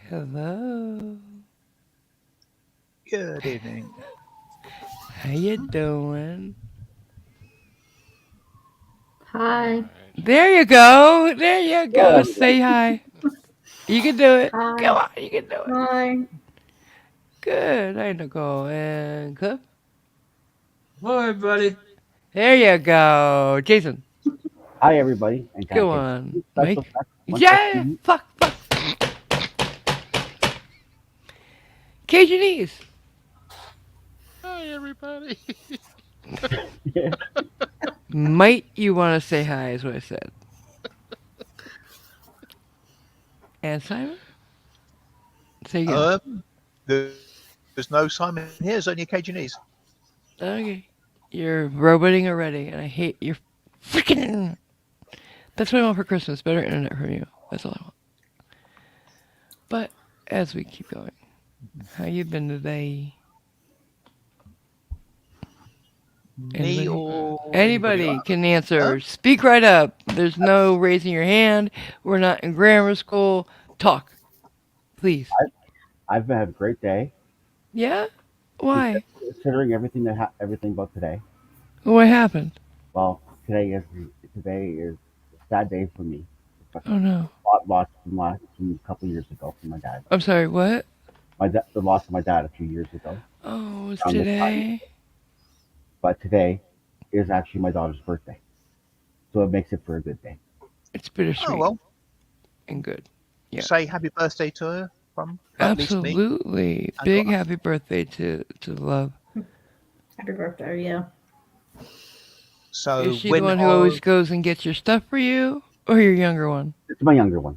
Hello. Good evening. How you doing? Hi. There you go. There you Yeah, go. Say hi. You can do it. Hi. Come on, you can do it. Hi. Good. Hi, Nicole and Cliff. hello, everybody. There you go. Jason, Hi, everybody, and can I go give on. special Mike. thanks one Yeah. second? Fuck. Cajunese. Hi, everybody. Might you want to say hi, is what I said. And Simon? Say again. There's no Simon here. There's only occasionese. Okay. You're roboting already, and I hate your freaking. That's what I want for Christmas. Better internet from you. That's all I want. But as we keep going, how you been today? Me or Anybody else? can Huh? answer. Speak right up. There's no raising your hand. We're not in grammar school. Talk, please. I've had a great day, Yeah? Why? considering everything everything about today. What happened? Well, today is a sad day for me. Oh no. Lost from a couple of years ago from my dad. I'm sorry, what? The loss of my dad a few years ago Oh, it's around this time. today? But today is actually my daughter's birthday, so it makes it for a good day. It's Oh bittersweet well. and good. Yeah. Say happy birthday to her from at least me Absolutely. and Big Donna. happy birthday to Love. Happy birthday, yeah. So Is she the when one who always goes and gets your stuff for you? Or your younger one? It's my younger one.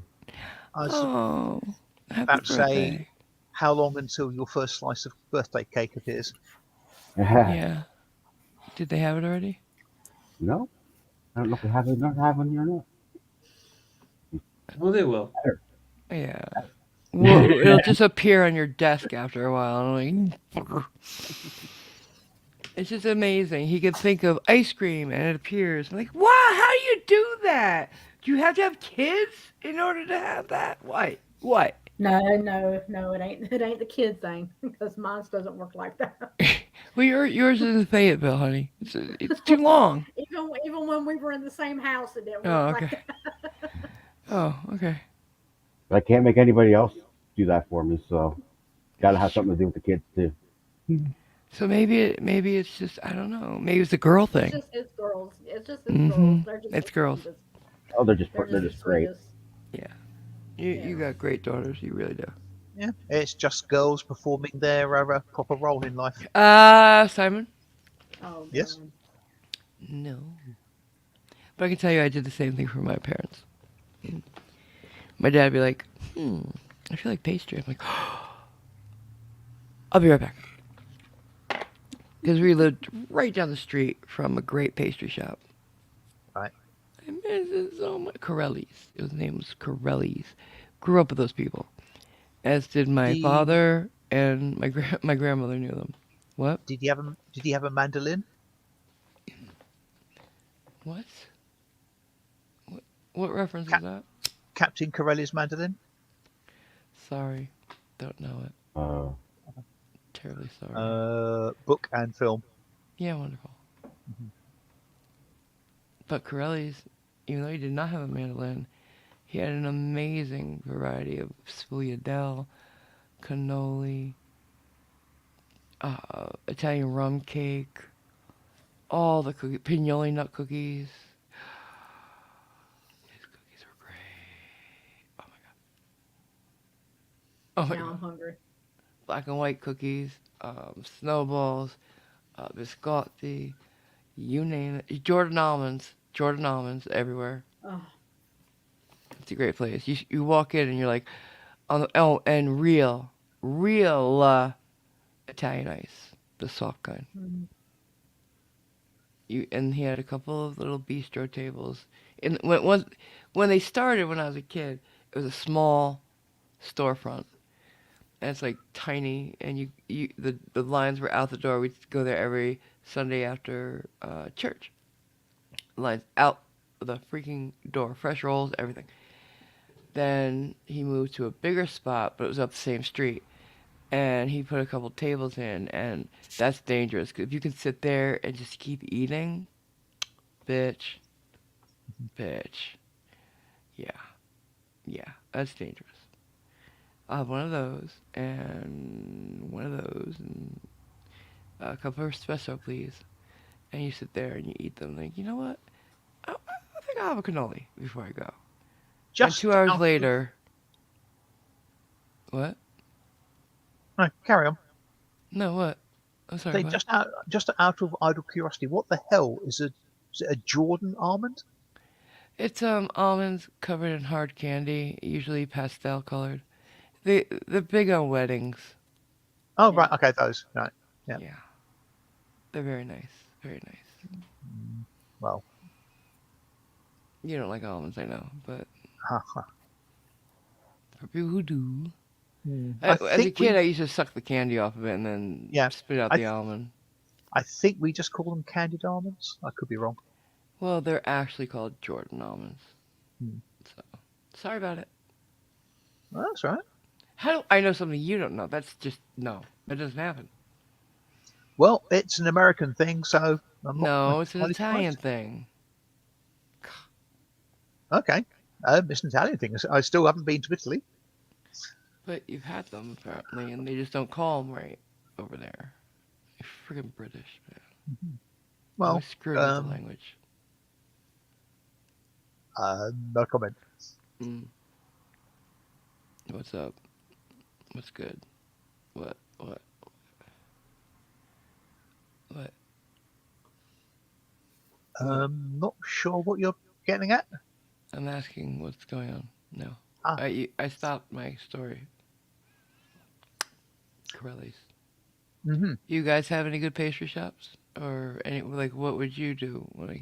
I was Oh, happy about to say, birthday. how long until your first slice of birthday cake appears? Yeah. Did they have it already? No, I don't know if we not have one here or not. Well, they will. Yeah. Well, it'll just appear on your desk after a while. And I'm like, it's just amazing. He could think of ice cream and it appears. I'm like, wow, how do you do that? Do you have to have kids in order to have that? Why? What? No, it ain't. It ain't the kid thing because mine doesn't work like that. Well, yours is in Fayetteville, honey. It's too long. Even when we were in the same house, it didn't Oh, work okay. like that. Oh, okay. But I can't make anybody else do that for me, so gotta have something to do with the kids too. So maybe it's just I don't know. Maybe it's a girl It's thing. just his girls. It's just his Mm-hmm. girls. They're just It's the girls. sweetest. Oh, they're just They're great. sweetest. Yeah. You got great daughters. You really do. Yeah, it's just girls performing their proper role in life. Simon? Oh, Yes. God. No. But I can tell you I did the same thing for my parents. My dad would be like, I feel like pastry. I'm like, I'll be right back. Because we lived right down the street from a great pastry shop. Right. I miss it so much. Corelli's. His name was Corelli's. Grew up with those people. As did my Did, father and my grandmother knew them. What? did he have a mandolin? What? What reference is Cap- that? Captain Corelli's mandolin? Sorry. Don't know it. Uh, Terribly sorry. Book and film. Yeah, wonderful. But Corelli's, even though he did not have a mandolin, he had an amazing variety of sfogliatelle, cannoli, Italian rum cake, all the cookies, pignoli nut cookies. His cookies were great. Oh my god. Oh my Now god. I'm hungry. Black and white cookies, snowballs, biscotti, you name it. Jordan almonds everywhere. Oh, It's a great place. You walk in and you're like, and real Italian ice, the soft kind. Mm. And he had a couple of little bistro tables. And when they started when I was a kid, it was a small storefront, and it's like tiny. And the lines were out the door. We'd go there every Sunday after church. Lines out the freaking door, fresh rolls, everything. Then he moved to a bigger spot, but it was up the same street. And he put a couple tables in, and that's dangerous. 'Cause if you can sit there and just keep eating, bitch, bitch, yeah, yeah, that's dangerous. I'll have one of those, and one of those, and a couple of espresso, please. And you sit there and you eat them. Like, you know what? I think I'll have a cannoli before I go. And Just 2 hours out of- later, what? No, carry on. No, what? I'm sorry. They What? just out of idle curiosity, what the hell is it a Jordan almond? It's almonds covered in hard candy, usually pastel colored. They're big on weddings. Oh Yeah. right, okay, those. Right. Yeah. Yeah. They're very nice. Very nice. Well, You don't like almonds, I know, but haha. for people who do. I As a think kid, we, I used to suck the candy off of it and then Yeah, spit out I the th- almond. I think we just call them candied almonds. I could be wrong. Well, they're actually called Jordan almonds. Hmm. So, sorry about it. Well, that's right. How do I know something you don't know? That's just, no. That doesn't happen. Well, it's an American thing, so I'm not No, it's an entirely Italian surprised. thing. Okay. It's an Italian thing. I still haven't been to Italy. But you've had them, apparently, and they just don't call them right over there. You're freaking British, man. Well, Always screwed with the um, language. no comment. Mm. What's up? What's good? What? What? What? Not sure what you're getting at. I'm asking what's going on. No. Ah. I stopped my story. Corelli's. Mm-hmm. You guys have any good pastry shops? Or any, like, what would you do? Like,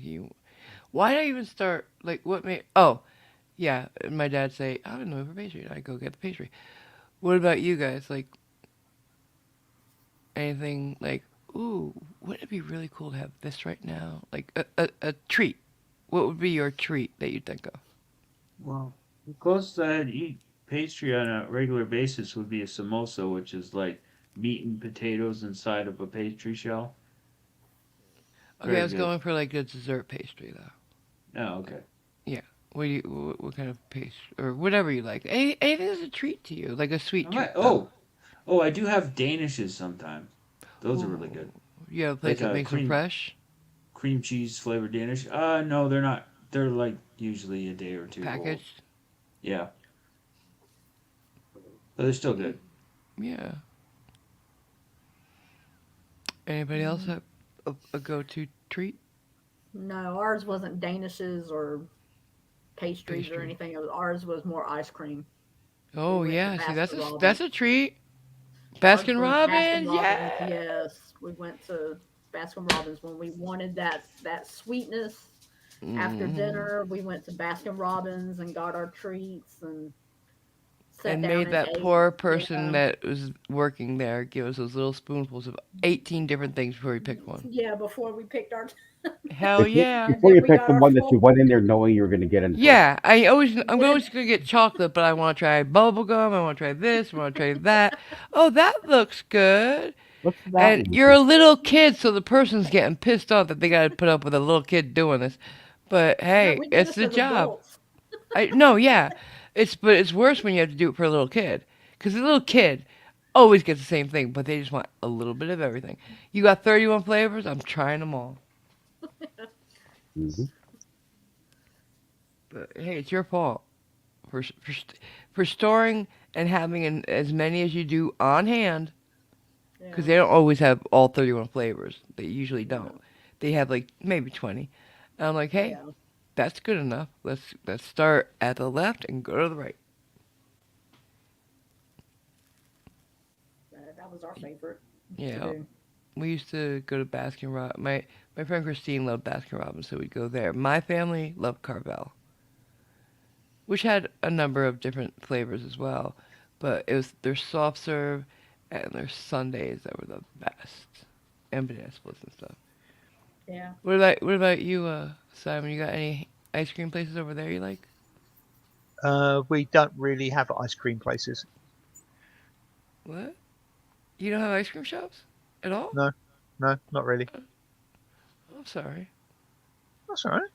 why did I even start, like, what made, oh, yeah, my dad say, I don't know for pastry, and I go get the pastry. What about you guys? Like, anything, like, ooh, wouldn't it be really cool to have this right now? Like, a treat. What would be your treat that you'd think of? Well, the closest I'd eat pastry on a regular basis would be a samosa, which is like meat and potatoes inside of a pastry shell. Okay, Very I was good. going for, like, a dessert pastry, though. Oh, okay. What kind of pastry, or whatever you like? Anything that's a treat to you, like a sweet treat. I do have Danishes sometimes. Those are really good. You have a place Like that a makes them fresh, cream cheese flavored Danish. No, they're not. They're like usually a day or two old. packaged. Yeah, but they're still good. Yeah. Anybody else have a go-to treat? No, ours wasn't Danishes or pastries or Pastry. anything. Ours was more ice cream. Oh went to yeah, see Baskin-Robbins. that's a treat. Ours Baskin was Robbins, Baskin-Robbins, yeah. yes. We went to Baskin Robbins when we wanted that sweetness after Mhm. dinner. We went to Baskin Robbins and got our treats and sat And down made and that ate. poor person Yeah. that was working there give us those little spoonfuls of 18 different things before we picked one. Yeah, before we picked our. Hell yeah. And Before then you we pick got the our one that you full. went in there knowing you were going to get in. Yeah, I'm always gonna get chocolate, but I want to try bubble gum. I want to try this. I want to try that. Oh, that looks good. What's that And one? you're a little kid, so the person's getting pissed off that they got to put up with a little kid doing this. But No, hey, we did it's this the as job. adults. No, yeah, but it's worse when you have to do it for a little kid, because the little kid always gets the same thing, but they just want a little bit of everything. You got 31 flavors. I'm trying them all. Mm-hmm. But hey, it's your fault for storing and having as many as you do on hand, because they Yeah. don't always have all 31 flavors. They usually don't. They have like maybe 20. And I'm like, hey, Yeah. that's good enough. Let's start at the left and go to the right. That was our favorite. Yeah, do. we used to go to Baskin Robbins. My friend Christine loved Baskin Robbins, so we'd go there. My family loved Carvel, which had a number of different flavors as well, but it was their soft serve and their sundaes that were the best, and banana splits and stuff. Yeah. What about you, Simon? You got any ice cream places over there you like? We don't really have ice cream places. What? You don't have ice cream shops at all? No, no, not really. I'm sorry. That's all right.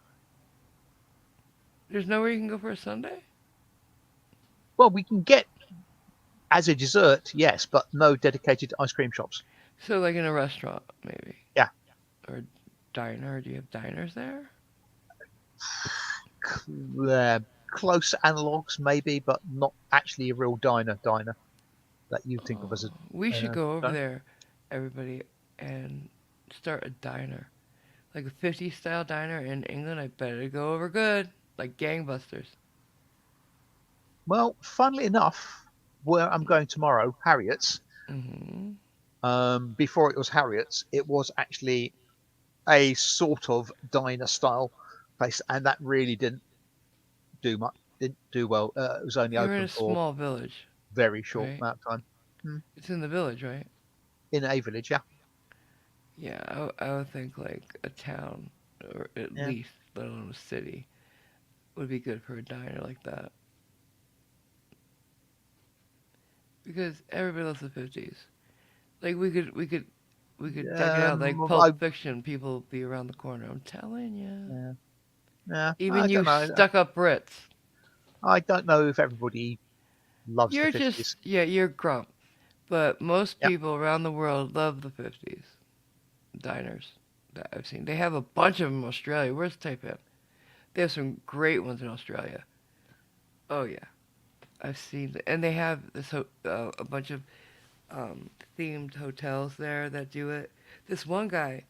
There's nowhere you can go for a sundae? Well, we can get as a dessert, yes, but no dedicated ice cream shops. So like in a restaurant, maybe, Yeah. or a diner. Do you have diners there? Close analogues, maybe, but not actually a real diner that you think of as a We should go over diner. there, everybody, and start a diner. Like a 50s style diner in England. I bet it'd go over good. Like gangbusters. Well, funnily enough, where I'm going tomorrow, Harriet's. Hmm. Before it was Harriet's, it was actually a sort of diner style place, and that really didn't do much. Didn't do well. It was only You're in open a for small village, very short right? amount of time. It's in the village, right? In a village, yeah, Yeah, I would think like a town, or at yeah. least, let alone a city, would be good for a diner like that. Because everybody loves the 50s. Like we could deck it out like I, Pulp Fiction. People be around the corner. I'm telling you. yeah, yeah, I Even you don't know. stuck-up Brits. I don't know if everybody loves the You're just 50s. yeah, you're grump. But most Yeah, people around the world love the 50s diners that I've seen. They have a bunch of them in Australia. Where's Taipei? They have some great ones in Australia. Oh yeah, I've seen and they have a bunch of themed hotels there that do it. This one guy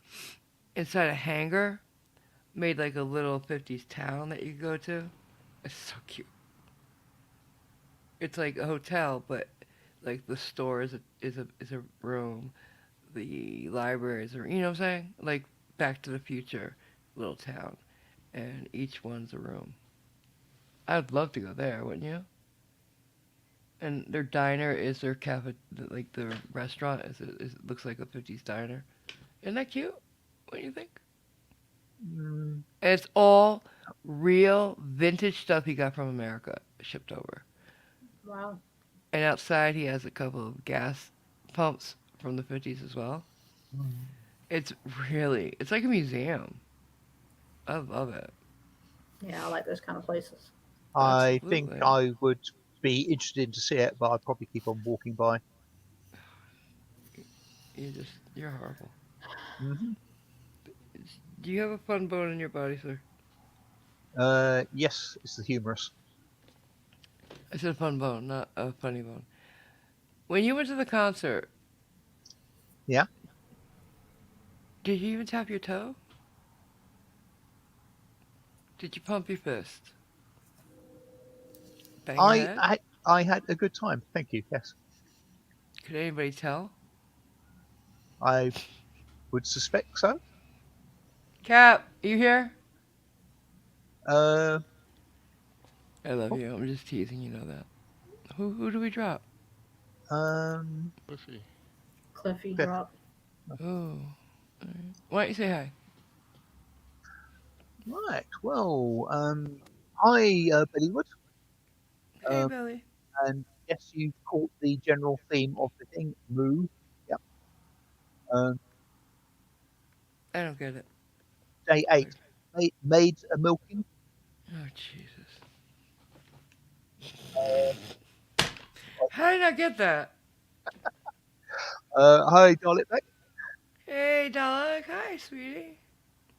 inside a hangar made like a little 50s town that you could go to. It's so cute. It's like a hotel, but like the store is a room. The library is a, you know what I'm saying? Like Back to the Future, little town, and each one's a room. I'd love to go there, wouldn't you? And their diner is their cafe, like the restaurant looks like a 50s diner. Isn't that cute? What do you think? mm, And it's all real vintage stuff he got from America shipped over. Wow. And outside he has a couple of gas pumps from the 50s as well. It's it's like a museum. I love it. Yeah, I like those kind of places. I think Absolutely. I would be interested to see it, but I'd probably keep on walking by. You're horrible. Hmm. Do you have a fun bone in your body, sir? Yes, it's the humorous. I said fun bone, not a funny bone. When you went to the concert, Yeah, did you even tap your toe? Did you pump your fist? Bang your I, head? I I had a good time. Thank you. Yes, Could anybody tell? I would suspect so. Cap, you here? Uh, I love you. I'm just teasing. You know that. Who do we drop? um, Cliffy. Cliffy Cliff. drop. Oh. Alright. Why don't you say hi? right. Well, hi, Billywood. Hey, Um, Billy. and yes, you caught the general theme of the thing. Moo. Yep. Um, I don't get it. day Sorry. 8. Maids are milking. Oh, Jesus. How did I get that? Hi, Dolly Beck. Hey, Doug. Hi, sweetie.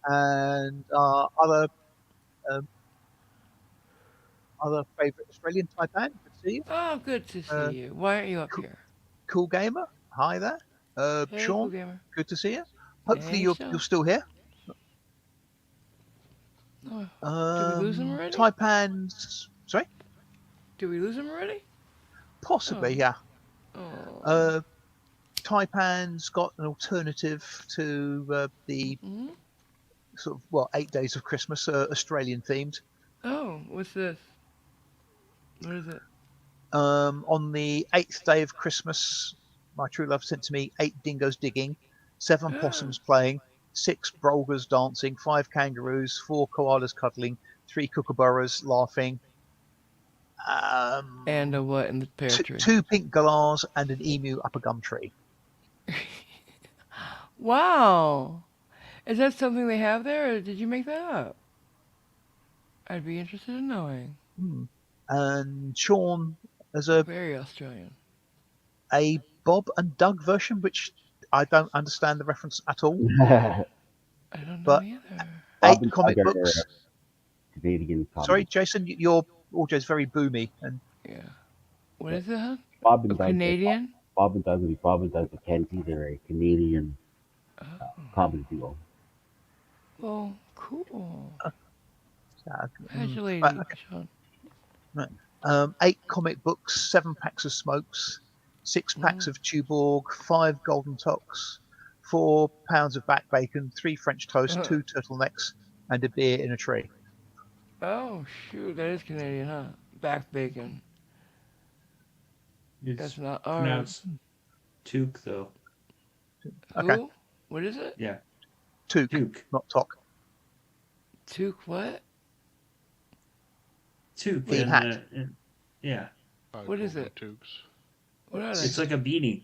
And um, other favourite Australian type band. Good to see you. Oh, good to see Uh, you. Why aren't you up cool, here? cool Gamer. Hi there. Hey, cool Sean. gamer. Good to see you. Hopefully Hey, you're Sean. still here. Oh, did we lose him already? Taipan's sorry, Did we lose him already? possibly, Oh. yeah. Oh. Uh, Taipan's got an alternative to the Hmm? sort of 8 days of Christmas, Australian themed. Oh, what's this? What is it? On the 8th day of Christmas, my true love sent to me 8 dingoes digging, 7 Oh. possums playing, 6 brolgas dancing, 5 kangaroos, 4 koalas cuddling, 3 kookaburras laughing, And a what in the pear tree? 2 pink galahs, and an emu up a gum tree. Wow. Is that something they have there, or did you make that up? I'd be interested in knowing. And Sean has a Very Australian. Bob and Doug version, which I don't understand the reference at all. I don't know But either. eight Bob and comic Doug books. are Canadian Sorry, comedy. Jason, your audio is very boomy. And Yeah. What is it, huh? Bob A and Doug. Canadian? Bob and Doug would be Bob and Doug McKenzie. They're a Canadian Oh. comedy duo. Well, cool. How's your right, lady, okay. Sean? Right. 8 comic books, 7 packs of smokes, 6 packs of Tuborg, 5 golden tocks, 4 pounds of back bacon, 3 French toast, 2 turtlenecks, and a beer in a tree. Oh, shoot. That is Canadian, huh? Back bacon. It's That's not ours. pronounced toque, though. Who? Okay. What is it? Yeah, Toque, toque. not tock. Toque what? Toque. The hat. Yeah, What is it? Tubes. What are they? it's like a beanie.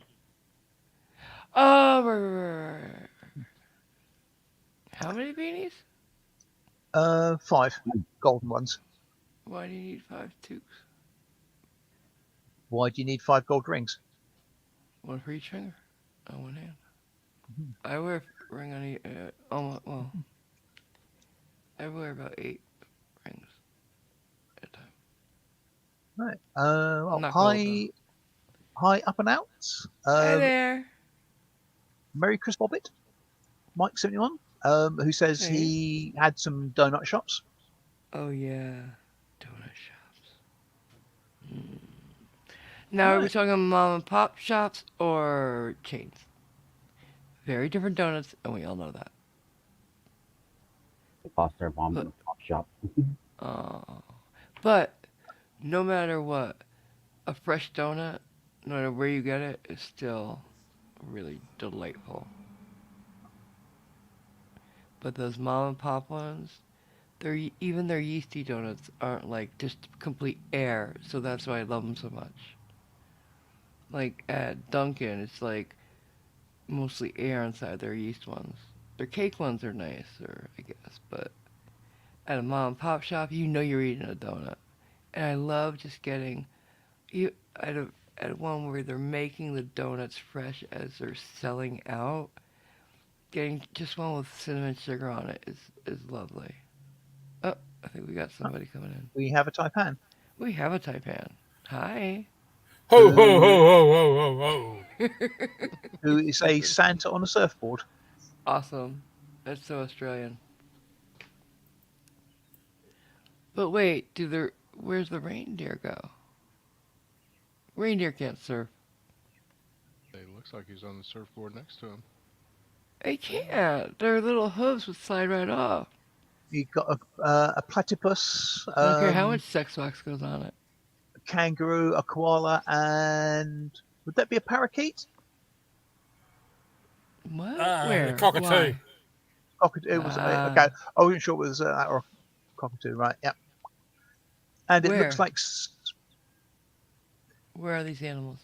Oh, right. How many beanies? 5 golden ones. Why do you need 5 toques? Why do you need 5 gold rings? One for each finger on one hand. I wear a ring on each. Well, I wear about 8 rings at a time. Right. Not gold, Hi, up and outs. Hi there. Merry Chris Bobbitt, Mike71, who says Hey. he had some donut shops. Oh yeah, donut shops. Now, are we Right. talking mom and pop shops or chains? Very different donuts, and we all know that. They cost their mom But- in the top shop. But no matter what, a fresh donut, no matter where you get it, is still really delightful. But those mom and pop ones, even their yeasty donuts aren't like just complete air, so that's why I love them so much. Like at Dunkin', it's like mostly air inside their yeast ones. Their cake ones are nicer, I guess, but at a mom and pop shop, you know you're eating a donut. And I love just getting at one where they're making the donuts fresh as they're selling out. Getting just one with cinnamon sugar on it is lovely. Oh, I think we got somebody coming in. We have a Taipan. We have a Taipan. Hi. Ho ho ho ho ho ho ho! Who is a Santa on a surfboard. Awesome. That's so Australian. But wait, where's the reindeer go? Reindeer can't surf. It looks like he's on the surfboard next to him. They can't. Their little hooves would slide right off. You got a platypus, I don't care how much sex wax goes on it. a kangaroo, a koala, and would that be a parakeet? What? Ah, Where? the cockatoo. Why? Cockatoo. It was Ah. okay. I wasn't sure it was that or a cockatoo, right? Yep. And it Where? looks like Where are these animals?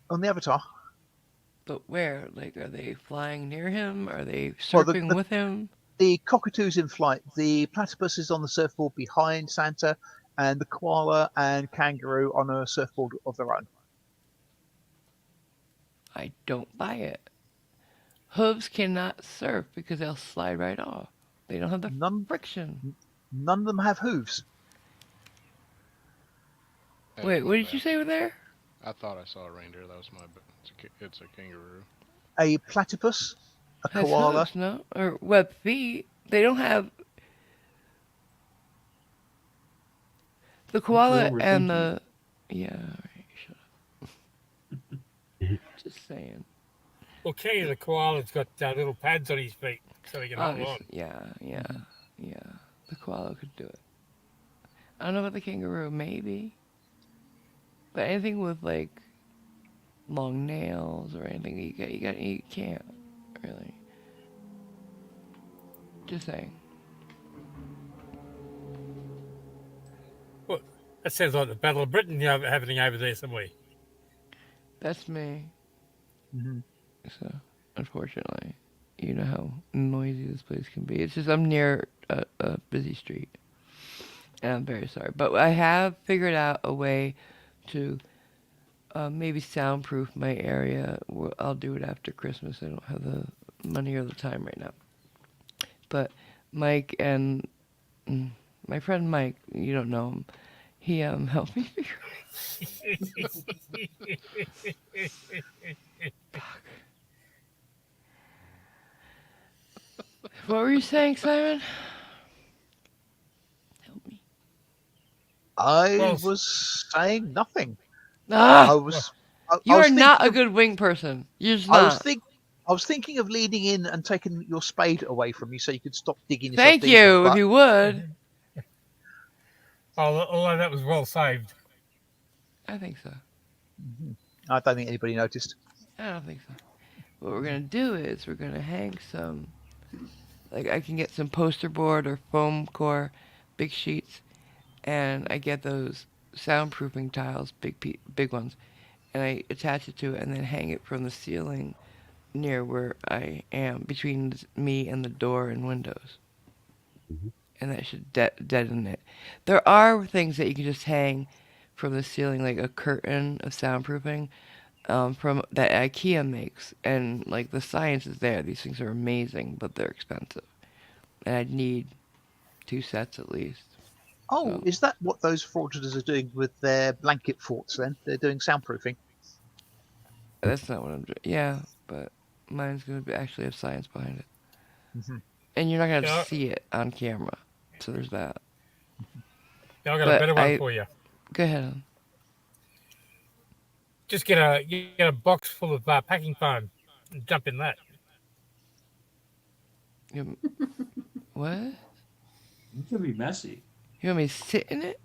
on the avatar. But where? Like, are they flying near him? Are they Well, surfing with him? The cockatoo's in flight. The platypus is on the surfboard behind Santa, and the koala and kangaroo on a surfboard of their own. I don't buy it. Hooves cannot surf because they'll slide right off. They don't have the None, friction. none of them have hooves. That's Wait, my what did bad. you say over there? I thought I saw a reindeer. That was my bad. It's a kangaroo. A platypus, a Has koala, hooves, no? Or web feet. They don't have... The koala and the... Yeah, alright, shut up. Just saying. Well, Kenny the koala's got little pads on his feet so he can hold on. Obviously, yeah, yeah. The koala could do it. I don't know about the kangaroo, maybe, but anything with like long nails or anything, you can't really. Just saying. Well, that sounds like the Battle of Britain happening over there somewhere. That's me. Hmm. So, unfortunately, you know how noisy this place can be. It's just I'm near a busy street, and I'm very sorry. But I have figured out a way to maybe soundproof my area. I'll do it after Christmas. I don't have the money or the time right now. But Mike and my friend Mike, you don't know him. He helped me figure. What were you saying, Simon? Help me. I Well, was saying nothing. I Ah, well, was I you are was not thinking a of good wing person. You're just I was not. think I was thinking of leaning in and taking your spade away from you so you could stop digging yourself Thank deeper. you, if But you would. although that was well saved. I think so. I don't think anybody noticed. I don't think so. What we're gonna do is we're gonna hang some, like I can get some poster board or foam core, big sheets, and I get those soundproofing tiles, big ones, and I attach it to it and then hang it from the ceiling near where I am between me and the door and windows, Mhm. and that should deaden it. There are things that you can just hang from the ceiling, like a curtain of soundproofing, from that IKEA makes, and like the science is there. These things are amazing, but they're expensive, and I'd need 2 sets at least. Oh, So is that what those fraudsters are doing with their blanket forts? Then they're doing soundproofing. that's not what I'm doing. Yeah, but mine's gonna actually have science behind it, Hmm. and you're not gonna You know, see it on camera. So there's that. I got a But better one I for you. go ahead. Just get a box full of packing foam and jump in that. You, what? It can be messy. You want me to sit in it?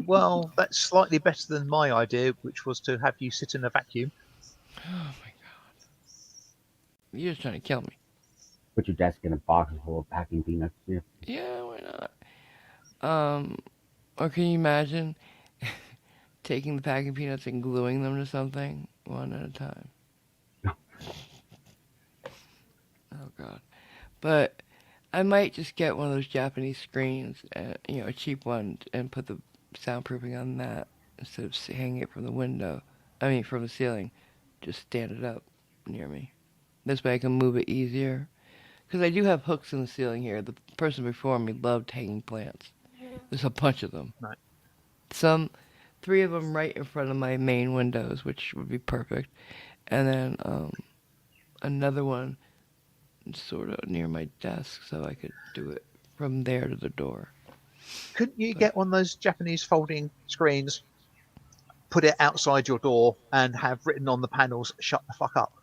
Well, that's slightly better than my idea, which was to have you sit in a vacuum. Oh my god! You're just trying to kill me. Put your desk in a box full of packing peanuts. Yeah. Yeah, why not? Or can you imagine taking the packing peanuts and gluing them to something one at a time? Oh god. But I might just get one of those Japanese screens, a cheap one, and put the soundproofing on that instead of hanging it from the window. I mean, from the ceiling. Just stand it up near me. This way I can move it easier. Because I do have hooks in the ceiling here. The person before me loved hanging plants. There's a bunch of them. Right. Some, 3 of them right in front of my main windows, which would be perfect. And then another one sort of near my desk so I could do it from there to the door. Couldn't you But get one of those Japanese folding screens, put it outside your door, and have written on the panels "Shut the fuck up"?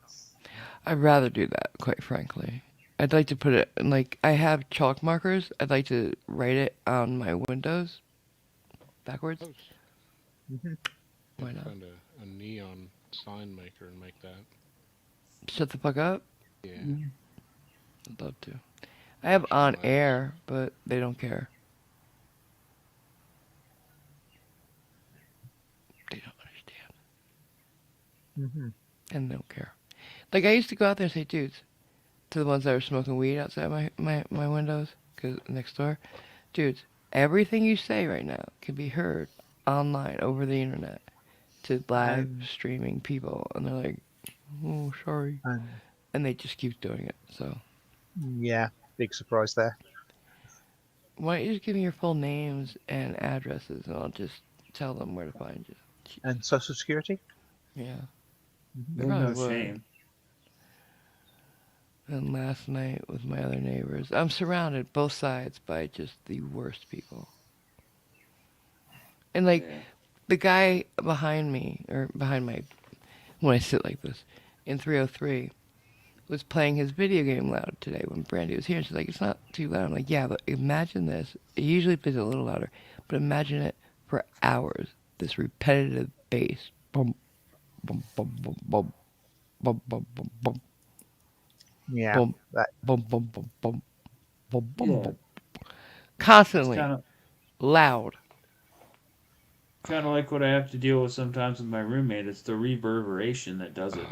I'd rather do that, quite frankly. I'd like to put it, like, I have chalk markers. I'd like to write it on my windows backwards. Oh, Hmm. you Why could not? find a neon sign maker and make that. Shut the fuck up. Yeah. I'd love to. I have Flashing on lights. air, but they don't care. They don't understand. Hmm. And they don't care. Like, I used to go out there and say, dudes, to the ones that were smoking weed outside my windows, cause next door, dudes, everything you say right now can be heard online over the internet to live And, streaming people. And they're like, oh, sorry. and And they just keep doing it. So yeah, big surprise there. why don't you just give me your full names and addresses, and I'll just tell them where to find you. And Social Security. Yeah, Hmm. they And probably no would. shame. And last night with my other neighbors, I'm surrounded both sides by just the worst people. And like Yeah. the guy behind me, or behind my when I sit like this, in 303, was playing his video game loud today when Brandy was here. And she's like, it's not too loud. I'm like, yeah, but imagine this. It usually plays a little louder, but imagine it for hours. This repetitive bass. Bum, bum, bum, bum, bum, bum, bum, bum, bum, Yeah, bum, that bum, bum, bum, bum, bum, bum, Yeah, bum. it's Constantly loud. kind of like what I have to deal with sometimes with my roommate. It's the reverberation that does it.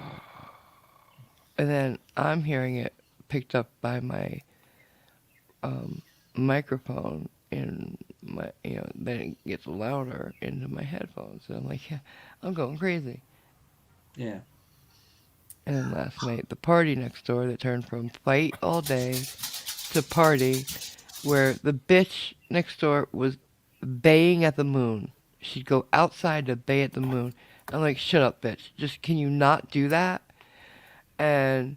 And then I'm hearing it picked up by my um, microphone in my, then it gets louder into my headphones. And I'm like, yeah, I'm going crazy. Yeah. And then last night, the party next door that turned from fight all day to party, where the bitch next door was baying at the moon. She'd go outside to bay at the moon. I'm like, shut up, bitch. Just, can you not do that? And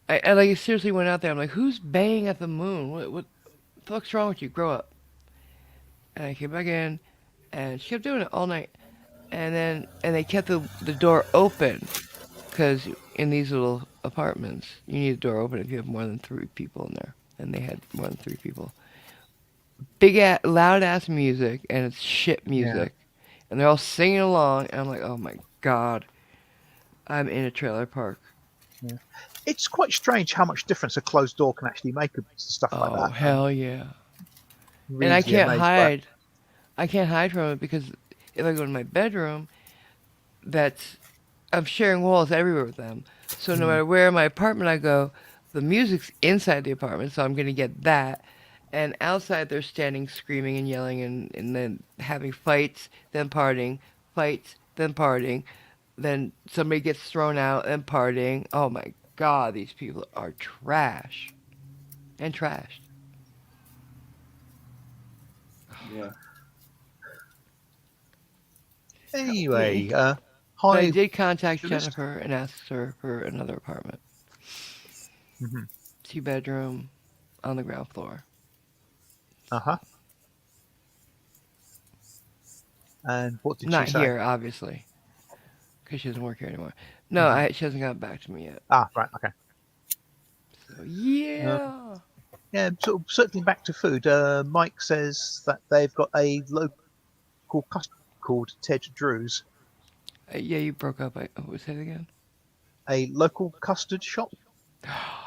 I like seriously went out there. I'm like, who's baying at the moon? What the fuck's wrong with you? Grow up. And I came back in, and she kept doing it all night. And they kept the door open, because in these little apartments, you need the door open if you have more than 3 people in there. And they had more than 3 people. Big ass, loud ass music, and it's shit yeah. music. And they're all singing along, and I'm like, oh my god, I'm in a trailer park. Yeah. It's quite strange how much difference a closed door can actually make with stuff like Oh that. hell yeah. And I Really can't amazed by it. hide. I can't hide from it, because if I go to my bedroom, that's I'm sharing walls everywhere with them. So no matter where in my apartment I go, the music's inside the apartment, so I'm gonna get that. And outside they're standing screaming and yelling, and then having fights, then partying, fights, then partying, then somebody gets thrown out and partying. Oh my god, these people are trash. And trashed. Yeah. Anyway, Me. But I hi. did contact List. Jennifer and asked her for another apartment. Mm-hmm. 2-bedroom on the ground floor. Uh-huh. And what did Not she say? here, obviously, because she doesn't work here anymore. No, Mhm. she hasn't gotten back to me yet. Ah, right, okay. So yeah. Yeah, sort of circling back to food, Mike says that they've got a local customer called Ted Drew's. Yeah, you broke up. What was that again? A local custard shop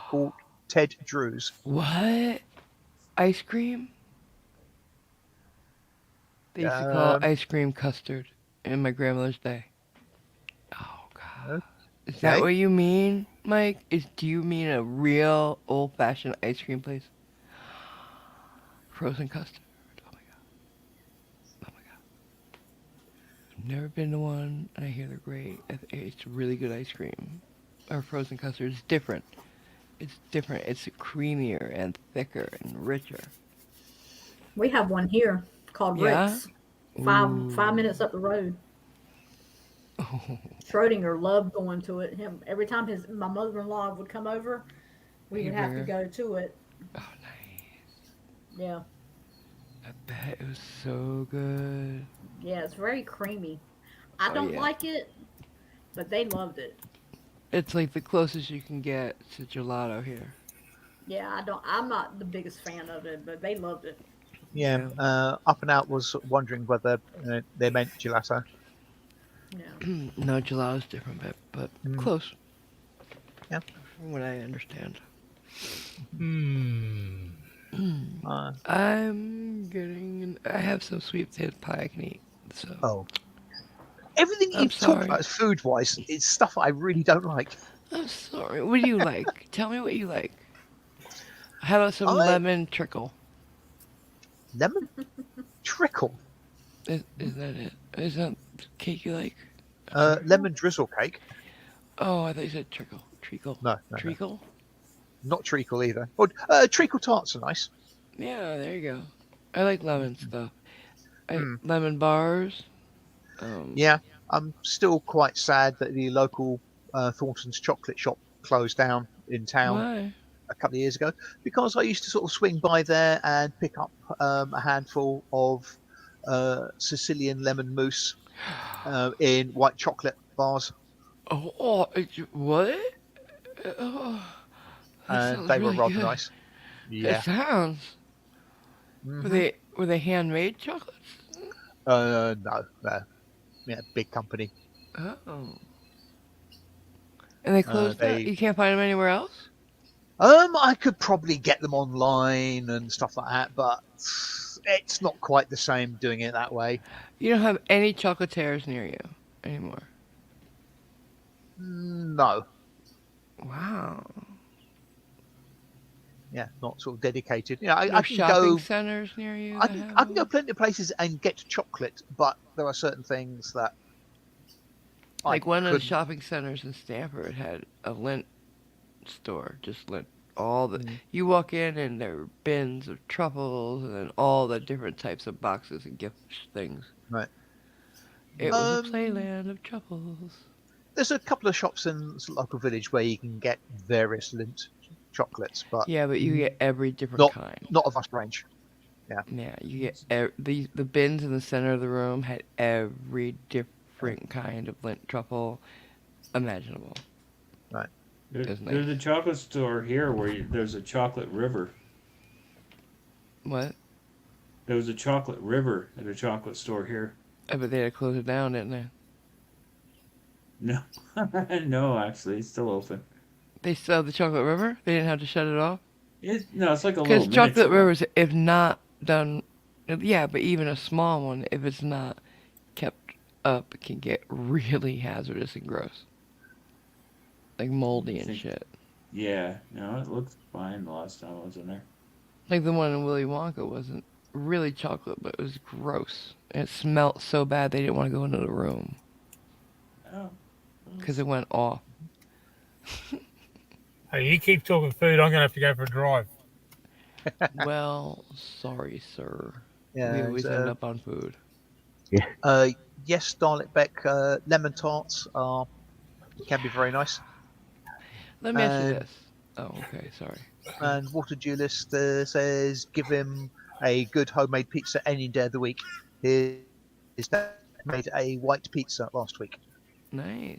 called Ted Drew's. What? Ice cream? They used to call Um, ice cream custard in my grandmother's day. Oh god. Is that okay. what you mean, Mike? Do you mean a real old-fashioned ice cream place? Frozen custard. Oh my god. Oh my god. I've never been to one, and I hear they're great. It's really good ice cream. Or frozen custard. It's different. It's different. It's creamier and thicker and richer. We have one here called Yeah? Rick's. Five Ooh. minutes up the road. Schrodinger loved going to it. Him every time my mother-in-law would come over, we would have to Heaver. go to it. Oh, nice. Yeah, I bet it was so good. yeah, it's very creamy. I Oh, don't yeah. like it, but they loved it. It's like the closest you can get to gelato here. Yeah, I don't. I'm not the biggest fan of it, but they loved it. Yeah, Yeah. Up and Out was wondering whether they meant gelato. Yeah. No, gelato's different, but Mm. close. Yeah. From what I understand. Hmm. I have some sweet potato pie I can eat. So. Oh, everything I'm you've talked sorry. about food-wise is stuff I really don't like. I'm sorry. What do you like? Tell me what you like. How about some I lemon trickle? lemon trickle, Is that it? Is that the cake you like? lemon drizzle cake. Oh, I thought you said trickle. Treacle. No, Treacle? not treacle either. Oh, treacle tarts are nice. Yeah, there you go. I like lemon stuff. Mm. Lemon bars. Yeah, I'm still quite sad that the local Thornton's chocolate shop closed down in town Why? a couple of years ago because I used to sort of swing by there and pick up a handful of Sicilian lemon mousse in white chocolate bars. What? Oh, that And sounds they were really rather good. nice. It Yeah. sounds. Hmm. Were they handmade chocolates? No, no. Yeah, big company. Oh. And they closed down. They You can't find them anywhere else? I could probably get them online and stuff like that, but it's not quite the same doing it that way. You don't have any chocolatiers near you anymore. No, Wow. yeah, not sort of dedicated. Yeah, No I can shopping go. centers near you I that can have I can go them? plenty of places and get chocolate, but there are certain things that I Like one of the couldn't. shopping centers in Stanford had a lint store, just lint. All the Mm, you walk in and there were bins of truffles and then all the different types of boxes and gift things. right. It was a Um, playland of truffles. there's a couple of shops in the local village where you can get various Lindt chocolates, but Yeah, but you get every different not kind. not a vast range. Yeah. Yeah, you get the bins in the center of the room had every Uh, different kind of lint truffle imaginable. right. It was nice. There's a chocolate store here where there's a chocolate river. What? There was a chocolate river at a chocolate store here. I bet they had to close it down, didn't they? No, no, actually, it's still open. They still have the Chocolate River? They didn't have to shut it off? No, it's like a Because little Chocolate miniature one. Rivers, if not done, yeah, but even a small one, if it's not kept up, it can get really hazardous and gross. Like moldy and shit. Yeah, no, it looked fine the last time I was in there. Like the one in Willy Wonka wasn't really chocolate, but it was gross. And it smelled so bad they didn't want to go into the room Oh, because it went off. Hey, you keep talking food, I'm going to have to go for a drive. Well, sorry, sir. We Yeah. always end up on food. Yes, Darlet Beck lemon tarts can be very nice. Let me ask you And this. Oh, okay, sorry. and Water Duelist says give him a good homemade pizza any day of the week. His dad made a white pizza last week, Nice.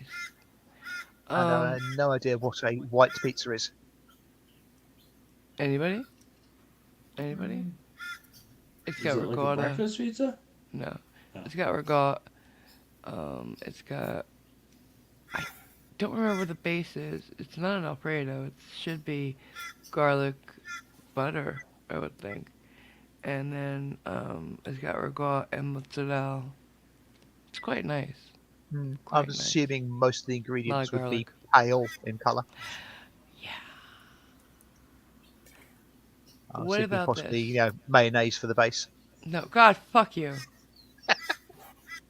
and I have no idea what a white pizza is. Anybody? Anybody? It's is got it like a ricotta. breakfast pizza? No. Oh. It's got ricotta. It's got. I don't remember what the base is. It's not an Alfredo. It should be garlic butter, I would think. And then it's got ricotta and mozzarella. It's quite nice. I'm Quite nice. assuming most of the A lot of ingredients would be garlic. pale in colour. Yeah. I was What thinking about possibly, this? mayonnaise for the base. No, God, fuck you.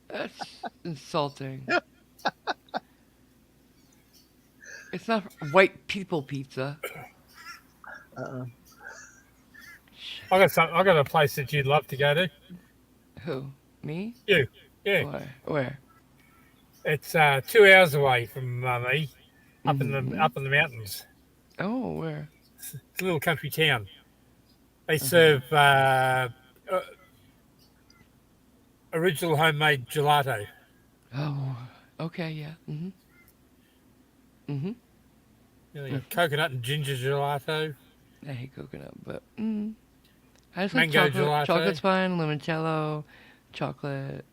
That's insulting. It's not white people pizza. Uh, I got a place that you'd love to go to. Who? Me? You. Yeah. Where? It's 2 hours away from me, up in Mhm. the mountains. Oh, where? It's a little country town. They Uh-huh. serve original homemade gelato. Oh, okay, yeah. Mhm. Mhm. You know, coconut and ginger gelato, I hate coconut, but I just like mango chocolate. gelato. Chocolate's fine. Limoncello, chocolate,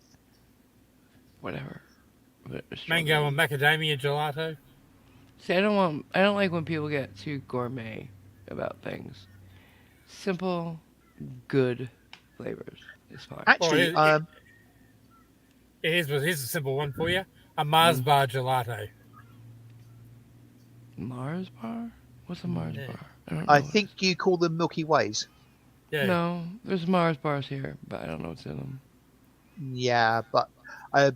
whatever. But Mango strawberry. and macadamia gelato. See, I don't like when people get too gourmet about things. Simple, good flavors is fine. actually, Here's a simple one for you. A Mars bar gelato. Mars bar? What's a Mars Yeah. bar? I don't know. I what it think you call them Milky Ways. Yeah. is. No, there's Mars bars here, but I don't know what's in them. Yeah, but uh,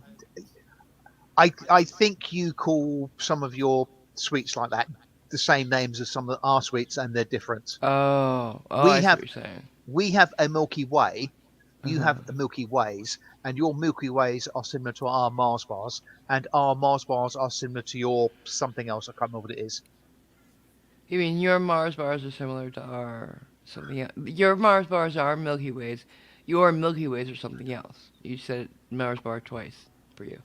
I think you call some of your sweets like that the same names as some of our sweets, and they're different. Oh, We I see have- what you're saying. We have a Milky Way. You Uh-huh. have a Milky Ways, and your Milky Ways are similar to our Mars bars, and our Mars bars are similar to your something else. I can't remember what it is. You mean your Mars bars are similar to our something else? Your Mars bars are Milky Ways. Your Milky Ways are something else. You said Mars bar twice for you.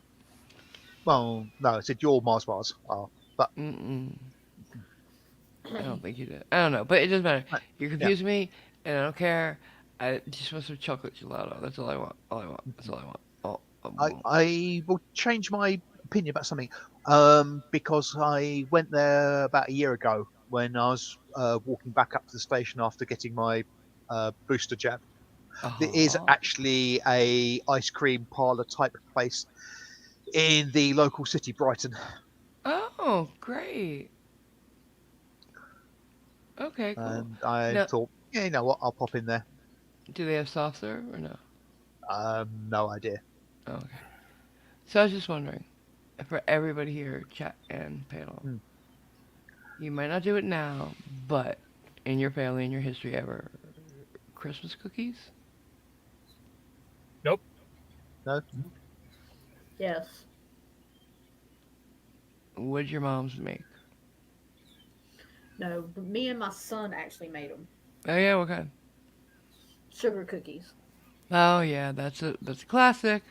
Well, no, I said your Mars bars are, but Mm-mm. I don't think you did. I don't know, but it doesn't matter. Right. You're Yeah. confusing me, and I don't care. I just want some chocolate gelato. That's all I want. All I want. That's all I want. I will change my opinion about something. Because I went there about a year ago when I was walking back up to the station after getting my booster jab. There is Uh-huh. actually a ice cream parlor type place in the local city, Brighton. Oh, great. Okay, cool. And I Now, thought, yeah, you know what, I'll pop in there. do they have soft serve or no? No idea. Okay. So I was just wondering, for everybody here, chat and panel, Hmm. you might not do it now, but in your family, in your history ever, Christmas cookies? Nope. No. Yes. What did your moms make? No, but me and my son actually made them. Oh yeah, what kind? Sugar cookies. Oh yeah, that's a classic.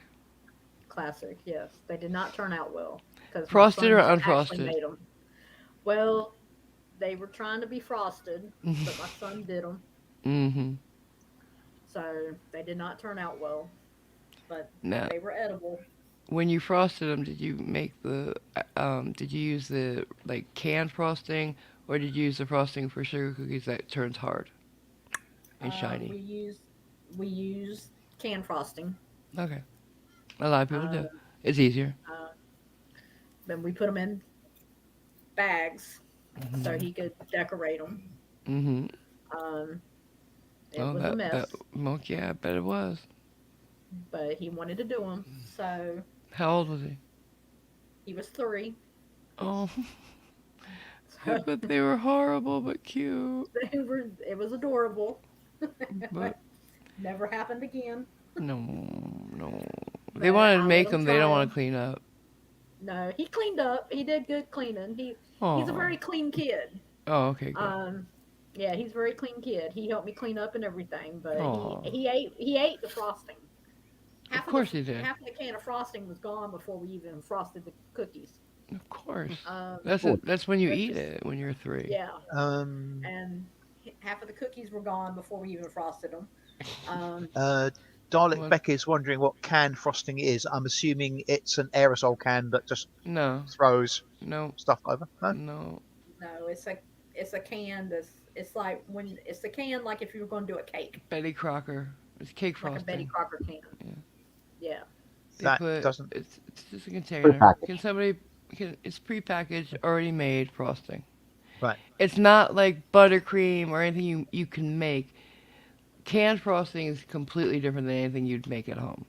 Classic, yes. They did not turn out well because my Frosted or son actually unfrosted? made them. Well, they were trying to be frosted, but my son did them, Mm-hmm. so they did not turn out well. But Now, they were edible. when you frosted them, did you make did you use the like canned frosting, or did you use the frosting for sugar cookies that turns hard and Um, shiny? we used we used canned frosting. Okay, a lot of people Um, do. It's easier. uh, then we put them in bags so he could decorate them. Mm-hmm. Um, it Oh, was a that mess, well, yeah, I bet it was. but he wanted to do them, so How old was he? he was 3. Oh, I So bet they were horrible but cute. it was adorable. But Never happened again. no, no. They But wanted to I let make him them. They try don't want them. to clean up. No, he cleaned up. He did good cleaning. He's a Oh, very clean kid. oh, okay, good. Yeah, he's a very clean kid. He helped me clean up and everything, but Oh, he ate the frosting. of course he did. Half of the can of frosting was gone before we even frosted the cookies. Of course. Um, That's when you but eat just it when you're 3. yeah, Um, and half of the cookies were gone before we even frosted them. Um, Dalek What? Beck is wondering what canned frosting is. I'm assuming it's an aerosol can that just No, throws no, stuff over. No. no. no, it's a can it's like when it's a can like if you were going to do a cake, Betty Crocker. It's cake like a Betty frosting. Crocker can. Yeah. Yeah. They That put doesn't. it's just a container. Prepackaged. Can somebody can it's prepackaged, already made frosting. Right. It's not like buttercream or anything you can make. Canned frosting is completely different than anything you'd make at home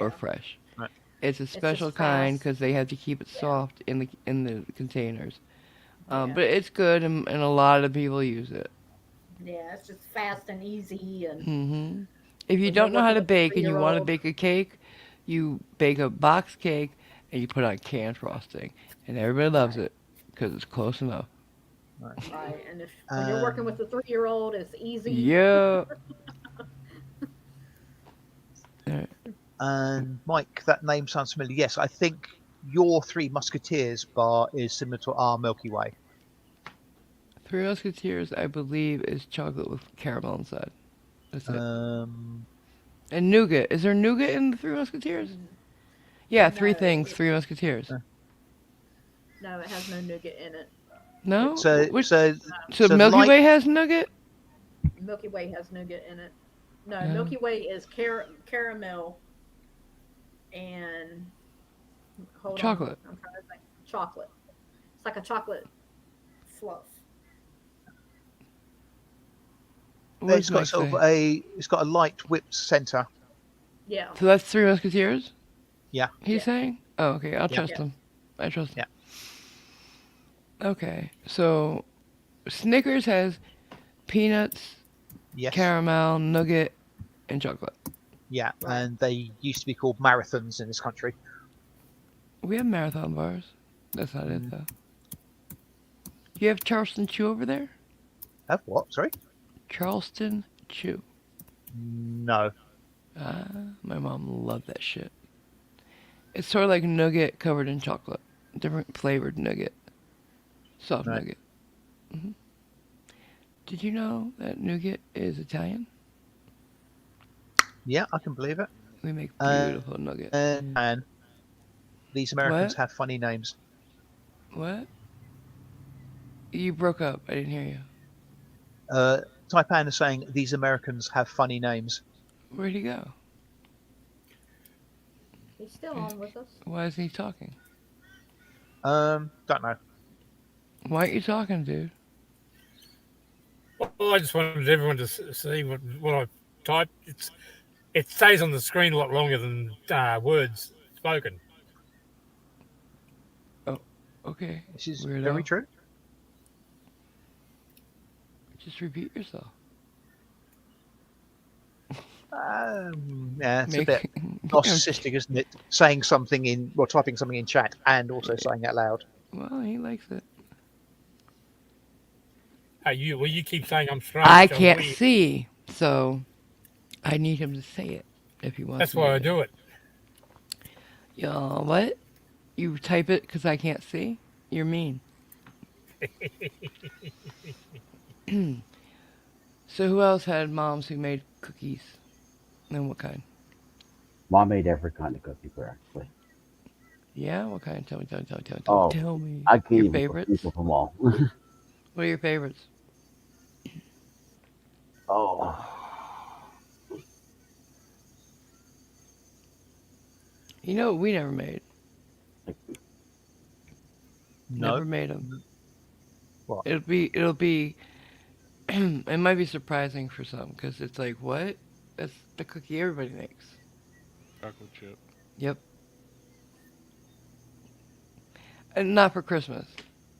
or Yeah. fresh. Right. It's a It's special just kind fast. because they have to keep it Yeah. soft in the containers. Yeah. But it's good and a lot of people use it. Yeah, it's just fast and easy, and Hmm. If you when you're don't know how working to with a bake and you want to 3-year-old, bake a cake, you bake a box cake and you put on canned frosting, and everybody loves right, it because it's close enough. right, and if when you're working with Um, a 3-year-old, it's easy. Yeah. Alright. and Mike, that name sounds familiar. Yes, I think your Three Musketeers bar is similar to our Milky Way. Three Musketeers, I believe, is chocolate with caramel inside. That's it. Um, And nougat. Is there nougat in the Three Musketeers? Mm, Yeah, No, three things. Three Musketeers. no, it has no nougat in it. No. so, Which? so, So so Milky like, Way has nougat. Milky Way has nougat in it. No, Yeah. Milky Way is caramel and hold on, Chocolate. I'm trying to think. Chocolate. It's like a chocolate fluff. What it's does got Mike sort of say? it's got a light whipped center. Yeah, So that's Three Musketeers. Yeah. He's Yeah. saying. Oh, okay. I'll Yeah. trust Yeah. him. I trust him. Yeah. Okay. So Snickers has peanuts, Yes. caramel, nougat, and chocolate. Yeah, Right. and they used to be called marathons in this country. We have marathon bars. That's not it Mm. though. You have Charleston Chew over there? Have what? Sorry. Charleston Chew. No. My mom loved that shit. It's sort of like nougat covered in chocolate. Different flavored nougat. Soft Right. nougat. Did you know that nougat is Italian? Yeah, I can believe it. We make Uh, beautiful nougat. and these Americans What? have funny names. What? You broke up. I didn't hear you. Uh, Taipan is saying these Americans have funny names. Where'd he go? He's still on with us. Why isn't he talking? Don't know. Why aren't you talking, dude? Well, I just wanted everyone to see what I typed. It stays on the screen a lot longer than words spoken. Oh, okay. This is very Weirdo. true. Just repeat yourself. Yeah, it's a Make bit narcissistic, isn't it? Saying something typing something in chat and also saying it loud. Well, he likes it. Hey, you keep saying I'm strange. I I'm can't weird. see, so I need him to say it if he wants That's me why to. I do it. Yo, what? You type it because I can't see? You're mean. So who else had moms who made cookies? And what kind? Mom made every kind of cookie for actually. Yeah, what kind? Tell me, tell me, tell me, tell me, tell me. Oh, Tell me. I can't Your even favorites? people them all. What are your favorites? Oh, You know what we never made? No. Never made them. What? It'll be, it might be surprising for some because it's like, what? That's the cookie everybody makes. Chocolate chip. Yep. And not for Christmas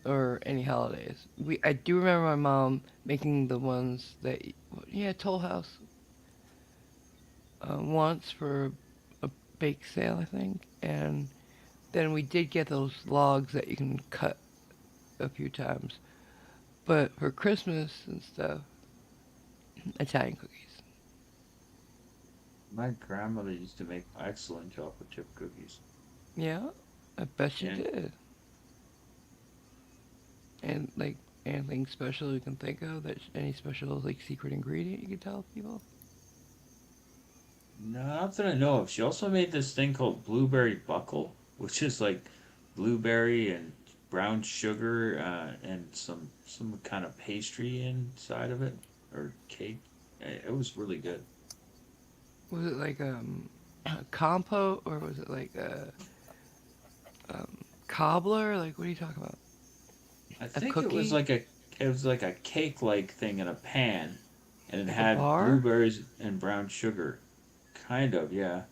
or any holidays. I do remember my mom making the ones that, yeah, Toll House once for a bake sale, I think. And then we did get those logs that you can cut a few times. But for Christmas and stuff, Italian cookies. My grandmother used to make excellent chocolate chip cookies. Yeah, I bet she Yeah. did. And like anything special you can think of, any special like secret ingredient you can tell people. No, not that I know of. She also made this thing called blueberry buckle, which is like blueberry and brown sugar and some kind of pastry inside of it or cake. It was really good. Was it like a compote or was it like a cobbler? Like what are you talking about? I A think cookie? it was like a cake like thing in a pan, and it Like a had bar? blueberries and brown sugar. Kind of, yeah.